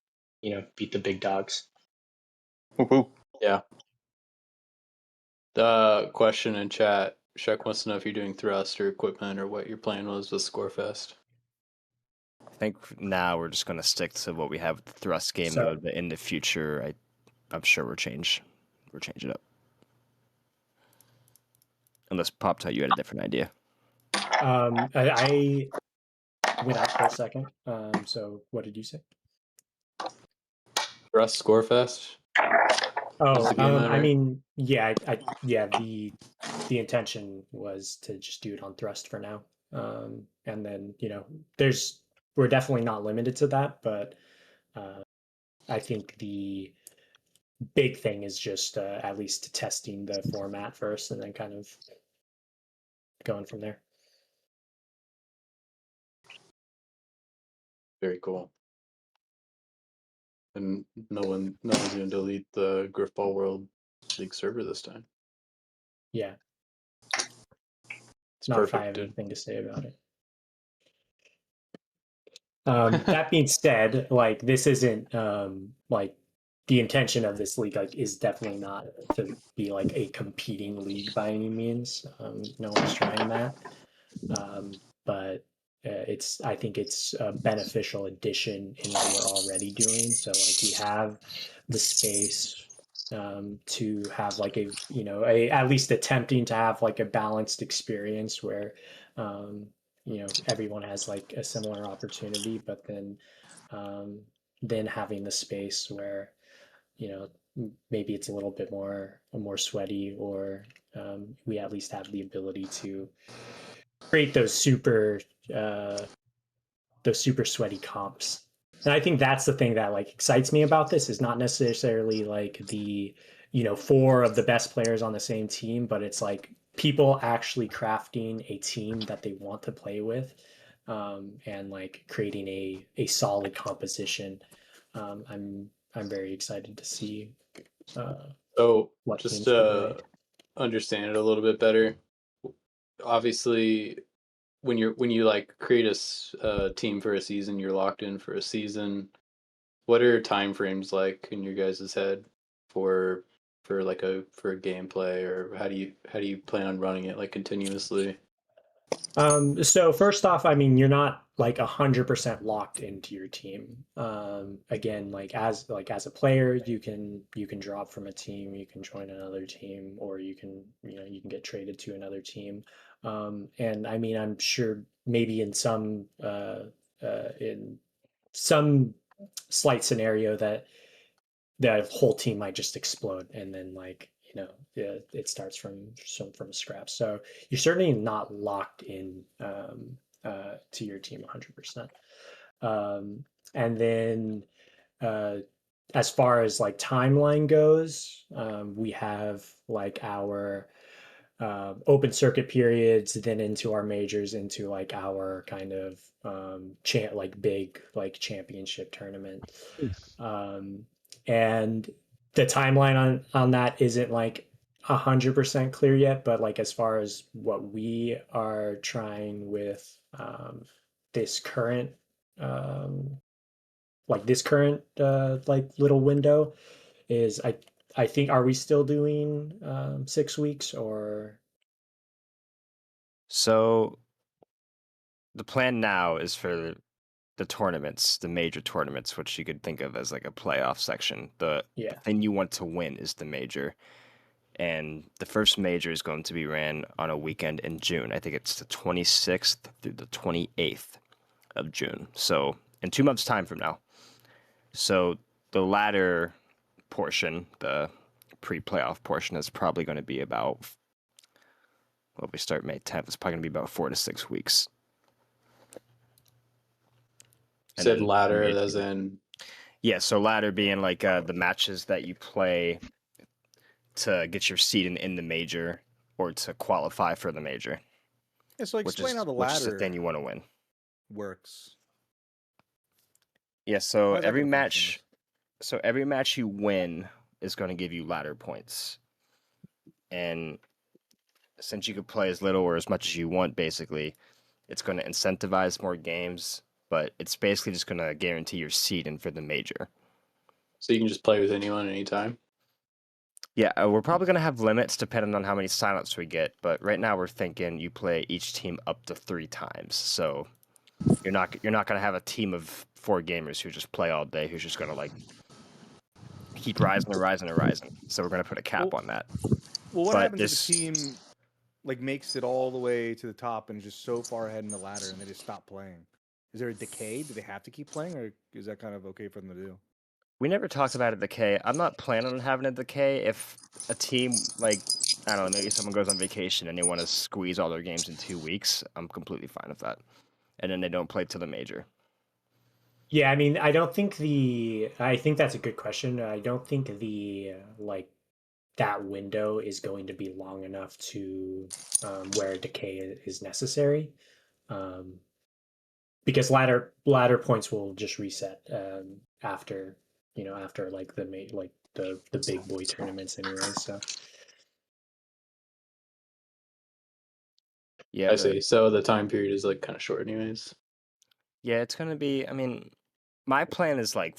Speaker 1: the big dogs.
Speaker 4: Yeah. The question in chat, Shek wants to know if you're doing thrust or equipment or what your plan was with Scorefest.
Speaker 8: I think now we're just going to stick to what we have with the thrust game mode, but in the future, I'm sure we'll change it up. Unless Pop Tart, you had a different idea.
Speaker 1: I went out for a second. So what did you say?
Speaker 4: Thrust Scorefest?
Speaker 1: I mean, the intention was to just do it on thrust for now. And then, we're definitely not limited to that, but I think the big thing is just at least testing the format first and then kind of going from there.
Speaker 4: Very cool. And no one's going to delete the Grifball World League server this time.
Speaker 1: Yeah.
Speaker 4: It's
Speaker 1: not
Speaker 4: perfect.
Speaker 1: if I have anything to say about it. That being said, like this isn't like the intention of this league like is definitely not to be like a competing league by any means. No one's trying that. But I think it's a beneficial addition in what we're already doing. So like we have the space to have like at least attempting to have like a balanced experience where everyone has like a similar opportunity, but then having the space where maybe it's a little bit more sweaty, or we at least have the ability to create those super sweaty comps. And I think that's the thing that like excites me about this, is not necessarily like the 4 of the best players on the same team, but it's like people actually crafting a team that they want to play with, and like creating a solid composition. I'm very excited to see
Speaker 4: So
Speaker 1: what
Speaker 4: just
Speaker 1: teams can
Speaker 4: to
Speaker 1: create.
Speaker 4: understand it a little bit better, obviously when you like create a team for a season, you're locked in for a season. What are time frames like in your guys' head for like for a gameplay, or how do you plan on running it like continuously?
Speaker 1: So first off, I mean, you're not like 100% locked into your team. Again, like as a player, you can drop from a team, you can join another team, or you can get traded to another team. And I mean, I'm sure maybe in some slight scenario that the whole team might just explode, and then like it starts from scratch. So you're certainly not locked in to your team 100%. And then as far as like timeline goes, we have like our open circuit periods, then into our majors, into like our kind of like big like championship tournament. And the timeline on that isn't like 100% clear yet, but like as far as what we are trying with this current like little window is I think, are we still doing 6 weeks or?
Speaker 8: So the plan now is for the tournaments, the major tournaments, which you could think of as like a playoff section. The thing you want to win is the major. And the first major is going to be ran on a weekend in June. I think it's the 26th through the 28th of June. So in 2 months' time from now. So the latter portion, the pre-playoff portion, is probably going to be about, well, we start May 10th. It's probably going to be about 4 to 6 weeks.
Speaker 4: You said ladder as in?
Speaker 8: Yeah, so ladder being like the matches that you play to get your seed in the major or to qualify for the major.
Speaker 2: Yeah, so explain how the ladder
Speaker 8: which is the thing you want to win.
Speaker 2: Works.
Speaker 8: Yeah, so every match you win is going to give you ladder points. And since you could play as little or as much as you want, basically, it's going to incentivize more games, but it's basically just going to guarantee your seed in for the major.
Speaker 4: So you can just play with anyone anytime?
Speaker 8: Yeah, we're probably going to have limits depending on how many signups we get, but right now we're thinking you play each team up to 3 times. So you're not going to have a team of 4 gamers who just play all day, who's just going to like keep rising and rising and rising. So we're going to put a cap on that.
Speaker 2: Well, what happens if a team like makes it all the way to the top and is just so far ahead in the ladder and they just stop playing? Is there a decay? Do they have to keep playing, or is that kind of okay for them to do?
Speaker 8: We never talked about a decay. I'm not planning on having a decay. If a team, like, I don't know, maybe someone goes on vacation and they want to squeeze all their games in 2 weeks, I'm completely fine with that. And then they don't play till the major.
Speaker 1: Yeah, I mean, I think that's a good question. I don't think the like that window is going to be long enough to where decay is necessary, because ladder points will just reset after like the big boy tournaments anyway. So
Speaker 8: yeah,
Speaker 4: I see. So the time period is like kind of short, anyways.
Speaker 8: Yeah, it's gonna be. I mean, my plan is like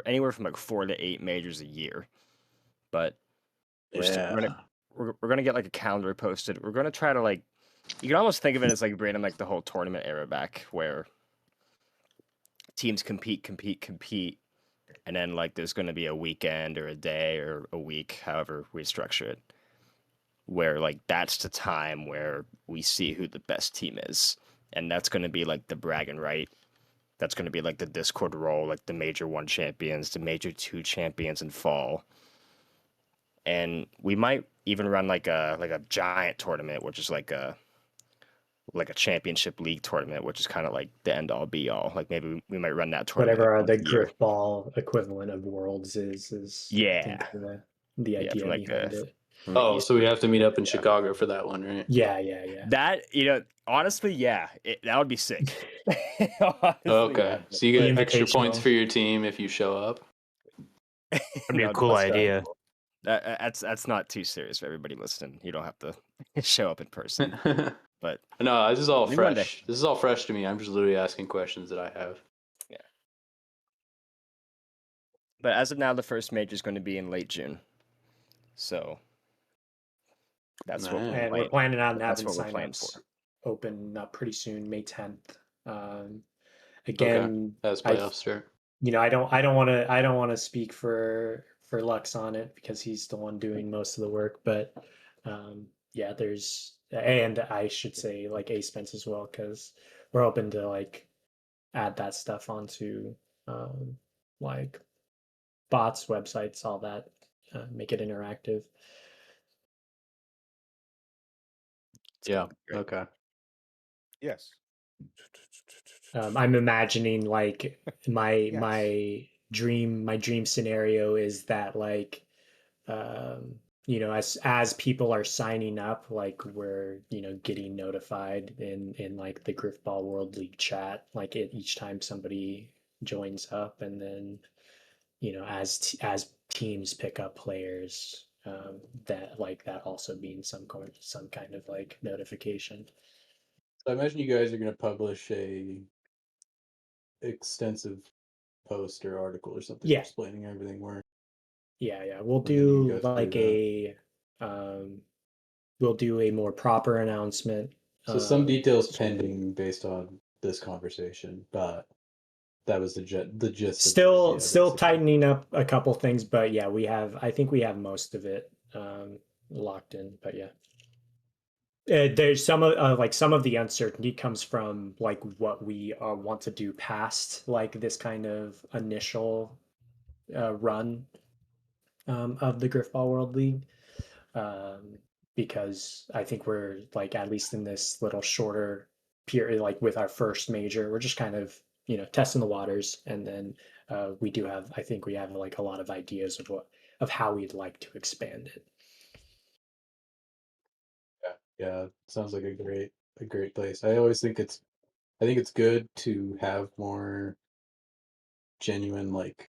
Speaker 8: anywhere from like 4 to 8 majors a year, but we're gonna get like a calendar posted. We're gonna try to like, you can almost think of it as like bringing like the whole tournament era back, where teams compete, and then like there's gonna be a weekend or a day or a week, however we structure it, where like that's the time where we see who the best team is, and that's gonna be like the bragging right. That's going to be like the Discord role, like the Major 1 champions, the Major 2 champions in fall. And we might even run like a giant tournament, which is like a championship league tournament, which is kind of like the end all be all. Like maybe we might run that tournament.
Speaker 1: Whatever the Grifball equivalent of Worlds is.
Speaker 8: Yeah.
Speaker 1: the
Speaker 8: Yeah,
Speaker 1: idea
Speaker 8: from like
Speaker 1: behind it.
Speaker 8: from the
Speaker 4: Oh,
Speaker 8: East.
Speaker 4: so we have to meet up in
Speaker 8: Yeah.
Speaker 4: Chicago for that one, right?
Speaker 1: Yeah.
Speaker 8: That honestly, yeah, that would be sick. Honestly,
Speaker 4: Okay,
Speaker 8: yeah,
Speaker 4: so you get
Speaker 1: The
Speaker 4: extra points
Speaker 1: invitational.
Speaker 4: for your team if you show up.
Speaker 6: That'd be a
Speaker 8: No,
Speaker 6: cool
Speaker 8: that's
Speaker 6: idea.
Speaker 8: that's not too serious for everybody listening. You don't have to show up in person. But
Speaker 4: No, this is all
Speaker 8: maybe one day.
Speaker 4: fresh. This is all fresh to me. I'm just literally asking questions that I have.
Speaker 8: Yeah. But as of now, the first major is going to be in late June. So that's what
Speaker 4: Man.
Speaker 1: And we're planning on
Speaker 8: That's
Speaker 1: having
Speaker 8: what we're playing
Speaker 1: signups
Speaker 8: for.
Speaker 1: open up pretty soon, May 10th.
Speaker 4: Okay,
Speaker 1: Again,
Speaker 4: as playoffs start.
Speaker 1: I don't want to speak for Lux on it because he's the one doing most of the work, but yeah, and I should say like A Spence as well, because we're hoping to like add that stuff onto like bots, websites, all that, make it interactive.
Speaker 4: Yeah. Okay.
Speaker 2: Yes.
Speaker 1: I'm imagining like my
Speaker 2: Yes.
Speaker 1: my dream scenario is that like as people are signing up, like we're getting notified in like the Grifball World League chat, like each time somebody joins up, and then as teams pick up players, that also being some kind of like notification.
Speaker 4: So I imagine you guys are going to publish a extensive post or article or something
Speaker 1: Yeah.
Speaker 4: explaining everything where.
Speaker 1: Yeah, we'll
Speaker 4: And then you
Speaker 1: do
Speaker 4: go through
Speaker 1: like
Speaker 4: that.
Speaker 1: we'll do a more proper announcement.
Speaker 4: So some details pending based on this conversation, but that was the gist of the
Speaker 1: Still
Speaker 4: idea, basically.
Speaker 1: tightening up a couple things, but yeah, I think we have most of it locked in, but yeah. There's some of the uncertainty comes from like what we want to do past like this kind of initial run of the Grifball World League, because I think we're like, at least in this little shorter period, like with our first major, we're just kind of testing the waters, and then I think we have like a lot of ideas of how we'd like to expand it.
Speaker 4: Yeah, sounds like a great place. I always think I think it's good to have more genuine like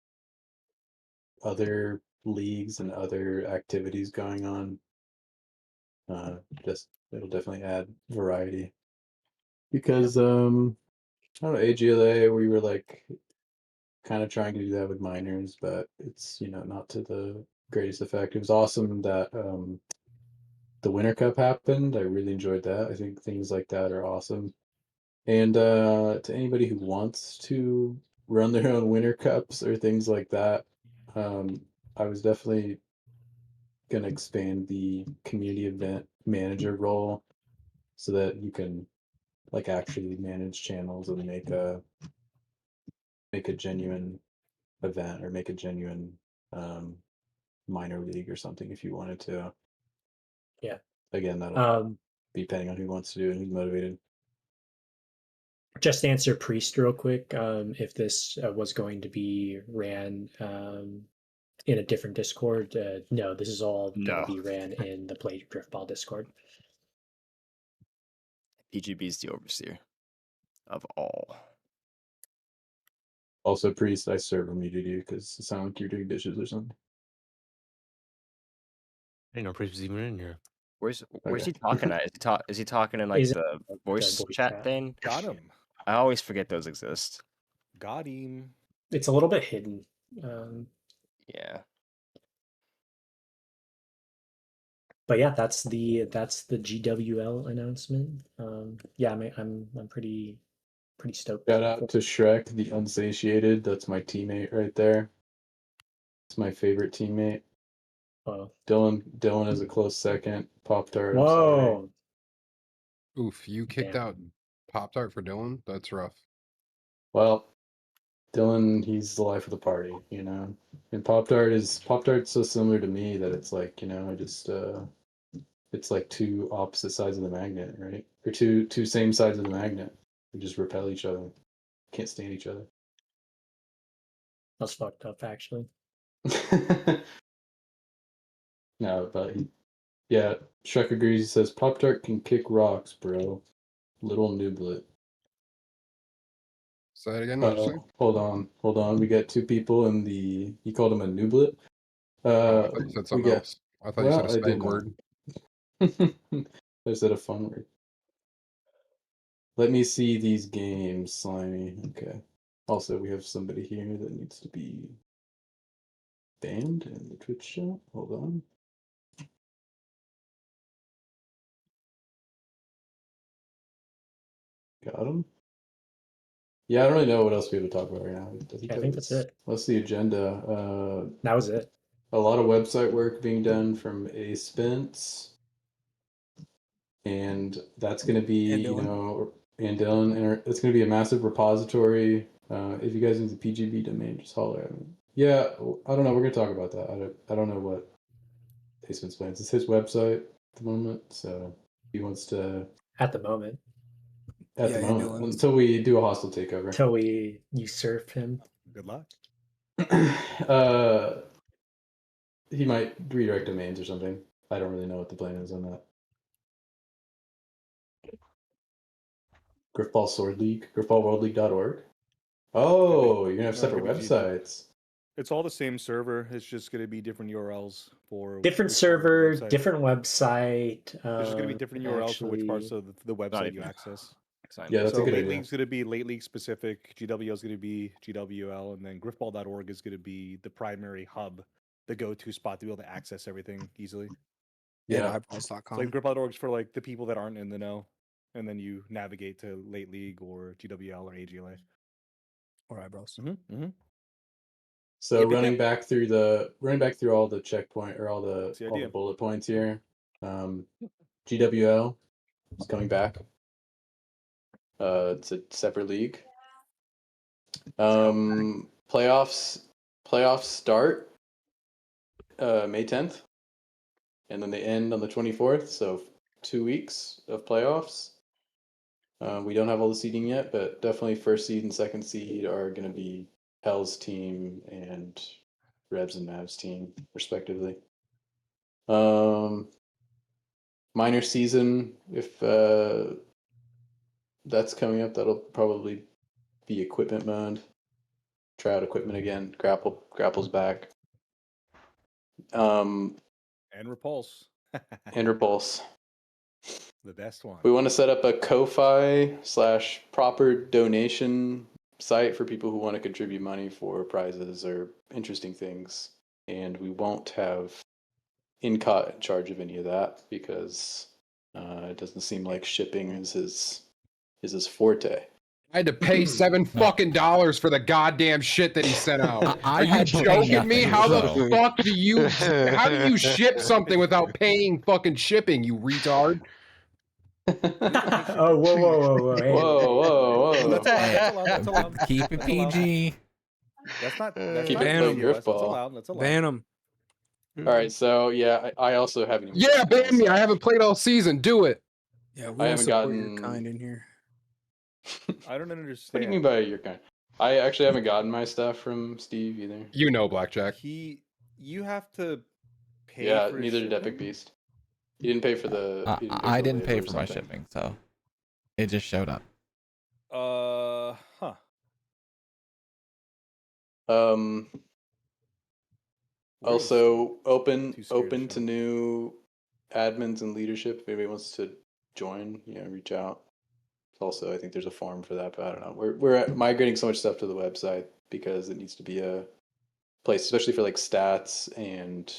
Speaker 4: other leagues and other activities going on. Just it'll definitely add variety. Because I don't know, AGLA, we were like kind of trying to do that with minors, but it's not to the greatest effect. It was awesome that the Winter Cup happened. I really enjoyed that. I think things like that are awesome. And to anybody who wants to run their own Winter Cups or things like that, I was definitely gonna expand the community event manager role so that you can like actually manage channels and make a genuine event or make a genuine minor league or something if you wanted to.
Speaker 1: Yeah.
Speaker 4: Again, that'll be depending on who wants to do it and who's motivated.
Speaker 1: Just answer Priest real quick. If this was going to be ran in a different Discord, no, this is all going to be ran in the Play Driftball Discord.
Speaker 8: PGB is the overseer of all.
Speaker 4: Also, Priest, I server muted you because it sounded like you're doing dishes or something.
Speaker 6: I didn't know Priest was even in here.
Speaker 8: Where's
Speaker 4: Okay.
Speaker 8: he talking at? Is he talking in like the voice chat thing?
Speaker 2: Got him.
Speaker 8: I always forget those exist.
Speaker 2: Got him.
Speaker 1: It's a little bit hidden.
Speaker 8: Yeah.
Speaker 1: But yeah, that's the GWL announcement. Yeah, I'm pretty stoked.
Speaker 4: Shout out to Shrek, the unsatiated. That's my teammate right there. It's my favorite teammate.
Speaker 1: Wow.
Speaker 4: Dylan is a close second. Pop Tart.
Speaker 1: Whoa.
Speaker 7: Oof, you kicked out Pop Tart for Dylan? That's rough.
Speaker 4: Well, Dylan, he's the life of the party, And Pop Tart's so similar to me that it's like, I just it's like two opposite sides of the magnet, right? Or two same sides of the magnet. We just repel each other. Can't stand each other.
Speaker 1: That's fucked up, actually.
Speaker 4: No, but yeah, Shrek agrees. He says Pop-Tart can kick rocks, bro. Little Nublet.
Speaker 7: Say it again. What did you say?
Speaker 4: Hold on. We got two people in the. You called him a Nublet.
Speaker 7: Oh, I thought you said
Speaker 4: We
Speaker 7: something
Speaker 4: got.
Speaker 7: else. I thought you said a
Speaker 4: Well, I did
Speaker 7: spank
Speaker 4: not.
Speaker 7: word.
Speaker 4: I said a fun word. Let me see these games, Slimy. Okay. Also, we have somebody here that needs to be banned in the Twitch chat. Hold on. Got him. Yeah, I don't really know what else we have to talk about right now.
Speaker 1: I think that's it.
Speaker 4: What's the agenda?
Speaker 1: That was it.
Speaker 4: A lot of website work being done from A Spence. And that's going to be,
Speaker 11: And
Speaker 4: you
Speaker 11: Dylan.
Speaker 4: know, and Dylan, and it's going to be a massive repository. If you guys need the PGB domain, just holler at me. Yeah, I don't know. We're going to talk about that. I don't know what A Spence plans. It's his website at the moment, so he wants to.
Speaker 1: At the moment.
Speaker 4: At the moment, until we do a hostile takeover.
Speaker 1: Until we usurp him.
Speaker 2: Good luck.
Speaker 4: He might redirect domains or something. I don't really know what the plan is on that. Grifball Sword League, grifballworldleague.org. Oh, you're gonna have separate websites.
Speaker 2: It's all the same server. It's just going to be different URLs for
Speaker 1: different server, different website.
Speaker 2: There's just going to be different URLs for which parts of the website you access.
Speaker 4: Yeah, that's a good
Speaker 2: Late
Speaker 4: idea.
Speaker 2: League's going to be Late League specific. GWL is going to be GWL, and then Grifball.org is going to be the primary hub, the go-to spot to be able to access everything easily.
Speaker 11: Yeah,
Speaker 2: So
Speaker 11: eyeballs.com.
Speaker 2: like Grifball.org is for like the people that aren't in the know, and then you navigate to Late League or GWL or AGLA
Speaker 11: or eyebrows.
Speaker 4: So running back through all the checkpoint or all the bullet points here. GWL is coming back. It's a separate league. Playoffs start May 10th, and then they end on the 24th. So 2 weeks of playoffs. We don't have all the seeding yet, but definitely first seed and second seed are going to be Hell's team and Rebs and Mavs team, respectively. Minor season, if that's coming up, that'll probably be equipment mode. Try out equipment again. Grapple's back.
Speaker 2: And Repulse.
Speaker 4: And Repulse.
Speaker 2: The best one.
Speaker 4: We want to set up a Ko-Fi / proper donation site for people who want to contribute money for prizes or interesting things. And we won't have Incot in charge of any of that because it doesn't seem like shipping is his forte.
Speaker 7: I had to pay $7 fucking for the goddamn shit that he sent out.
Speaker 5: I
Speaker 7: Are you
Speaker 5: had to pay
Speaker 7: joking me?
Speaker 5: nothing,
Speaker 7: How the
Speaker 5: so-
Speaker 7: fuck do you? How do you ship something without paying fucking shipping? You retard.
Speaker 1: Oh, whoa. Hey,
Speaker 4: Whoa.
Speaker 2: That's allowed.
Speaker 5: Keep it PG.
Speaker 2: That's not
Speaker 11: ban him.
Speaker 2: That's allowed. That's allowed.
Speaker 11: Ban him.
Speaker 4: All right, so yeah, I also haven't. Even
Speaker 7: Yeah, ban me. I haven't played all season. Do it.
Speaker 11: Yeah, we
Speaker 4: I
Speaker 11: don't
Speaker 4: haven't
Speaker 11: support
Speaker 4: gotten
Speaker 11: your kind in here.
Speaker 2: I don't understand.
Speaker 4: What do you mean by your kind? I actually haven't gotten my stuff from Steve either.
Speaker 7: You know, Blackjack.
Speaker 2: You have to pay.
Speaker 4: Yeah,
Speaker 2: for
Speaker 4: neither did Epic Beast. He didn't pay for the.
Speaker 5: I didn't pay
Speaker 4: label
Speaker 5: for
Speaker 4: or
Speaker 5: my
Speaker 4: something.
Speaker 5: shipping, so it just showed up.
Speaker 2: Huh.
Speaker 4: Also, open to new admins and leadership. If anybody wants to join, reach out. Also, I think there's a forum for that, but I don't know. We're migrating so much stuff to the website because it needs to be a place, especially for like stats and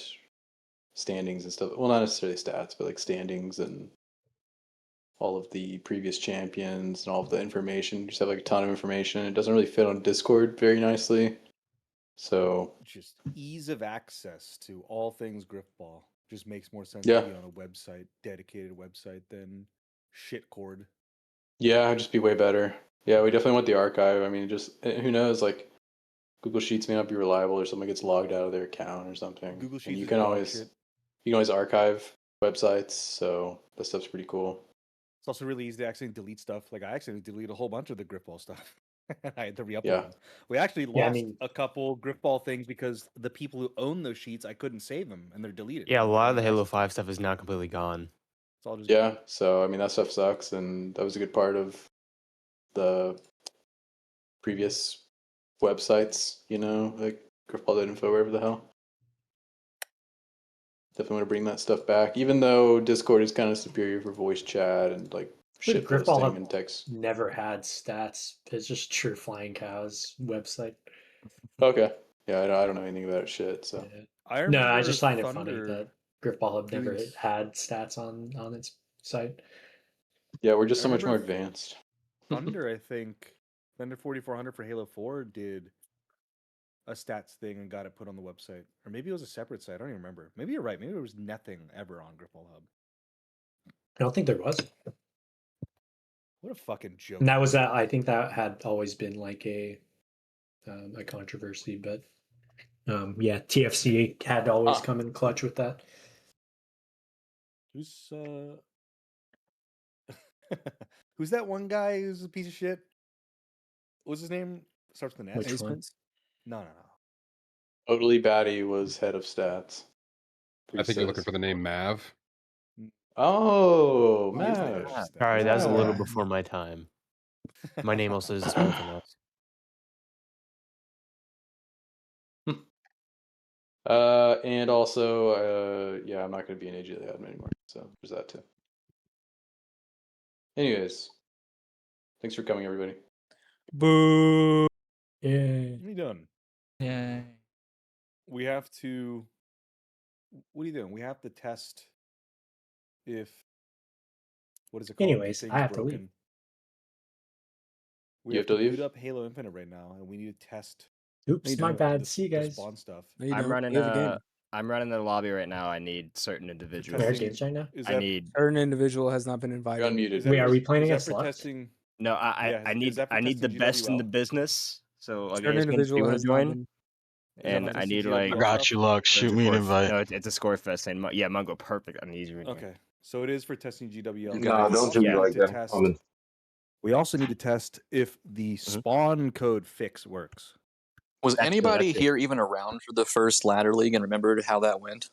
Speaker 4: standings and stuff. Well, not necessarily stats, but like standings and all of the previous champions and all of the information. You just have like a ton of information. It doesn't really fit on Discord very nicely. So
Speaker 2: just ease of access to all things Grifball just makes more sense
Speaker 4: Yeah.
Speaker 2: to be on a website, dedicated website, than shitcord.
Speaker 4: yeah, it'd just be way better. Yeah, we definitely want the archive. I mean, just who knows? Like Google Sheets may not be reliable, or someone gets logged out of their account or something.
Speaker 2: Google
Speaker 4: and
Speaker 2: Sheets
Speaker 4: you
Speaker 2: is
Speaker 4: can
Speaker 2: dog
Speaker 4: always
Speaker 2: shit.
Speaker 4: you can always archive websites. So that stuff's pretty cool.
Speaker 2: It's also really easy to accidentally delete stuff. Like I accidentally deleted a whole bunch of the Grifball stuff. I had to re-upload
Speaker 7: Yeah.
Speaker 2: them. We actually lost
Speaker 1: Yeah, I mean-
Speaker 2: a couple Grifball things because the people who own those sheets, I couldn't save them, and they're deleted.
Speaker 6: Yeah, a
Speaker 2: now. I
Speaker 6: lot
Speaker 2: don't
Speaker 6: of the
Speaker 2: have
Speaker 6: Halo
Speaker 2: access to
Speaker 6: 5 stuff is now completely gone.
Speaker 2: It's all just
Speaker 7: Yeah, so I mean that stuff sucks, and that was a good part of the previous websites, like Grifball.info, wherever the hell. Definitely want to bring that stuff back, even though Discord is kind of superior for voice chat and like shit
Speaker 1: Grifball
Speaker 7: posting
Speaker 1: Hub
Speaker 7: and text.
Speaker 1: never had stats. It's just True Flying Cows website.
Speaker 7: Okay, yeah, I don't know anything about shit, so.
Speaker 1: Yeah.
Speaker 2: I
Speaker 1: No,
Speaker 2: remember
Speaker 1: I just find it funny
Speaker 2: Thunder
Speaker 1: that Grifball Hub never
Speaker 2: doing s-
Speaker 1: had stats on its site.
Speaker 7: Yeah, we're just
Speaker 2: I
Speaker 7: so much more
Speaker 2: remember
Speaker 7: advanced.
Speaker 2: Thunder, I think Thunder 4400 for Halo 4 did a stats thing and got it put on the website, or maybe it was a separate site. I don't even remember. Maybe you're right. Maybe there was nothing ever on Grifball Hub.
Speaker 1: I don't think there was.
Speaker 2: What a fucking joke!
Speaker 1: And that was that. I think that had always been like a controversy, but yeah, TFC had always come in clutch with that.
Speaker 2: Who's who's that one guy who's a piece of shit? What's his name? Starts with an S.
Speaker 1: Which one?
Speaker 2: No.
Speaker 7: Totally Batty was head of stats.
Speaker 9: I think you're looking for the name Mav.
Speaker 7: Oh,
Speaker 2: He is the head of
Speaker 7: Mav.
Speaker 2: stats.
Speaker 6: Sorry, that was a little
Speaker 7: Yeah.
Speaker 6: before my time. My name also doesn't spell anything else.
Speaker 7: And also, yeah, I'm not going to be an AJ admin anymore, so there's that too. Anyways, thanks for coming, everybody.
Speaker 11: Boo.
Speaker 1: Yeah.
Speaker 2: What are you doing?
Speaker 5: Yay.
Speaker 2: We have to. What are you doing? We have to test if. What is it called?
Speaker 1: Anyways,
Speaker 2: The thing's
Speaker 1: I have to
Speaker 2: broken.
Speaker 1: leave.
Speaker 2: We
Speaker 7: You
Speaker 2: have
Speaker 7: have
Speaker 2: to
Speaker 7: to
Speaker 2: boot
Speaker 7: leave?
Speaker 2: up Halo Infinite right now, and we need to test.
Speaker 1: Oops, my bad.
Speaker 2: The,
Speaker 1: See you
Speaker 2: the
Speaker 1: guys.
Speaker 2: spawn stuff.
Speaker 11: No, you
Speaker 8: I'm
Speaker 11: don't.
Speaker 8: running
Speaker 11: We have a game.
Speaker 8: I'm running the lobby right now. I need certain individuals.
Speaker 1: Where
Speaker 2: testing-
Speaker 1: games right now?
Speaker 2: Is
Speaker 8: I
Speaker 2: that,
Speaker 8: need
Speaker 11: Certain individual has not been
Speaker 7: You're
Speaker 11: invited.
Speaker 7: unmuted.
Speaker 2: is that
Speaker 1: Wait,
Speaker 2: for-
Speaker 1: are we playing
Speaker 2: is that
Speaker 1: against
Speaker 2: for
Speaker 1: Lux?
Speaker 2: testing?
Speaker 8: no.
Speaker 2: Yeah,
Speaker 8: I
Speaker 2: is
Speaker 8: need
Speaker 2: that for
Speaker 8: the
Speaker 2: testing
Speaker 8: best in
Speaker 2: GWL?
Speaker 8: the business. So like,
Speaker 11: Certain
Speaker 8: Asmin, if you
Speaker 11: individual
Speaker 8: want
Speaker 11: has
Speaker 8: to
Speaker 11: not
Speaker 8: join,
Speaker 11: been.
Speaker 8: and
Speaker 2: for
Speaker 8: I
Speaker 2: testing
Speaker 8: need
Speaker 2: GWL
Speaker 8: like
Speaker 3: I got
Speaker 2: stuff?
Speaker 3: you, Lux.
Speaker 8: it's
Speaker 3: Shoot
Speaker 8: a
Speaker 3: me an
Speaker 8: score-
Speaker 3: invite.
Speaker 8: No, it's a score fest. And yeah, Mungo, perfect. I need you.
Speaker 2: Okay, so it is for testing GWL.
Speaker 12: Nah,
Speaker 2: We
Speaker 12: don't
Speaker 2: also
Speaker 12: do me
Speaker 8: Yeah.
Speaker 2: need
Speaker 12: like
Speaker 2: to
Speaker 12: that.
Speaker 2: test-
Speaker 12: I'm in.
Speaker 2: We also need to test if the spawn code fix works.
Speaker 13: Was
Speaker 1: That's
Speaker 13: anybody
Speaker 1: it.
Speaker 13: here even around for the first ladder league and remembered how that went?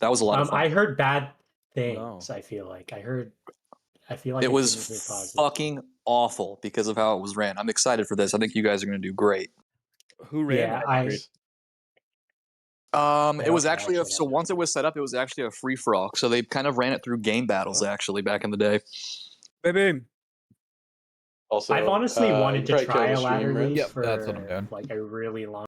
Speaker 13: That was a lot of fun.
Speaker 1: I heard bad things.
Speaker 2: No.
Speaker 1: I feel like I feel like
Speaker 13: It
Speaker 1: I
Speaker 13: was
Speaker 1: didn't hear positive.
Speaker 13: fucking awful because of how it was ran. I'm excited for this. I think you guys are going to do great.
Speaker 2: Who ran
Speaker 1: Yeah,
Speaker 2: it?
Speaker 13: It was
Speaker 1: don't
Speaker 13: actually
Speaker 1: actually
Speaker 13: so
Speaker 1: have
Speaker 13: once it was set up, it was actually a free for all. So they kind of ran it through game battles actually back in the day.
Speaker 11: Baby.
Speaker 7: Also,
Speaker 1: I've honestly wanted to
Speaker 7: probably
Speaker 1: try
Speaker 7: killed
Speaker 1: a
Speaker 7: the
Speaker 1: ladder
Speaker 7: stream, right?
Speaker 1: league
Speaker 5: Yep,
Speaker 1: for
Speaker 5: that's what I'm doing.
Speaker 1: like a really long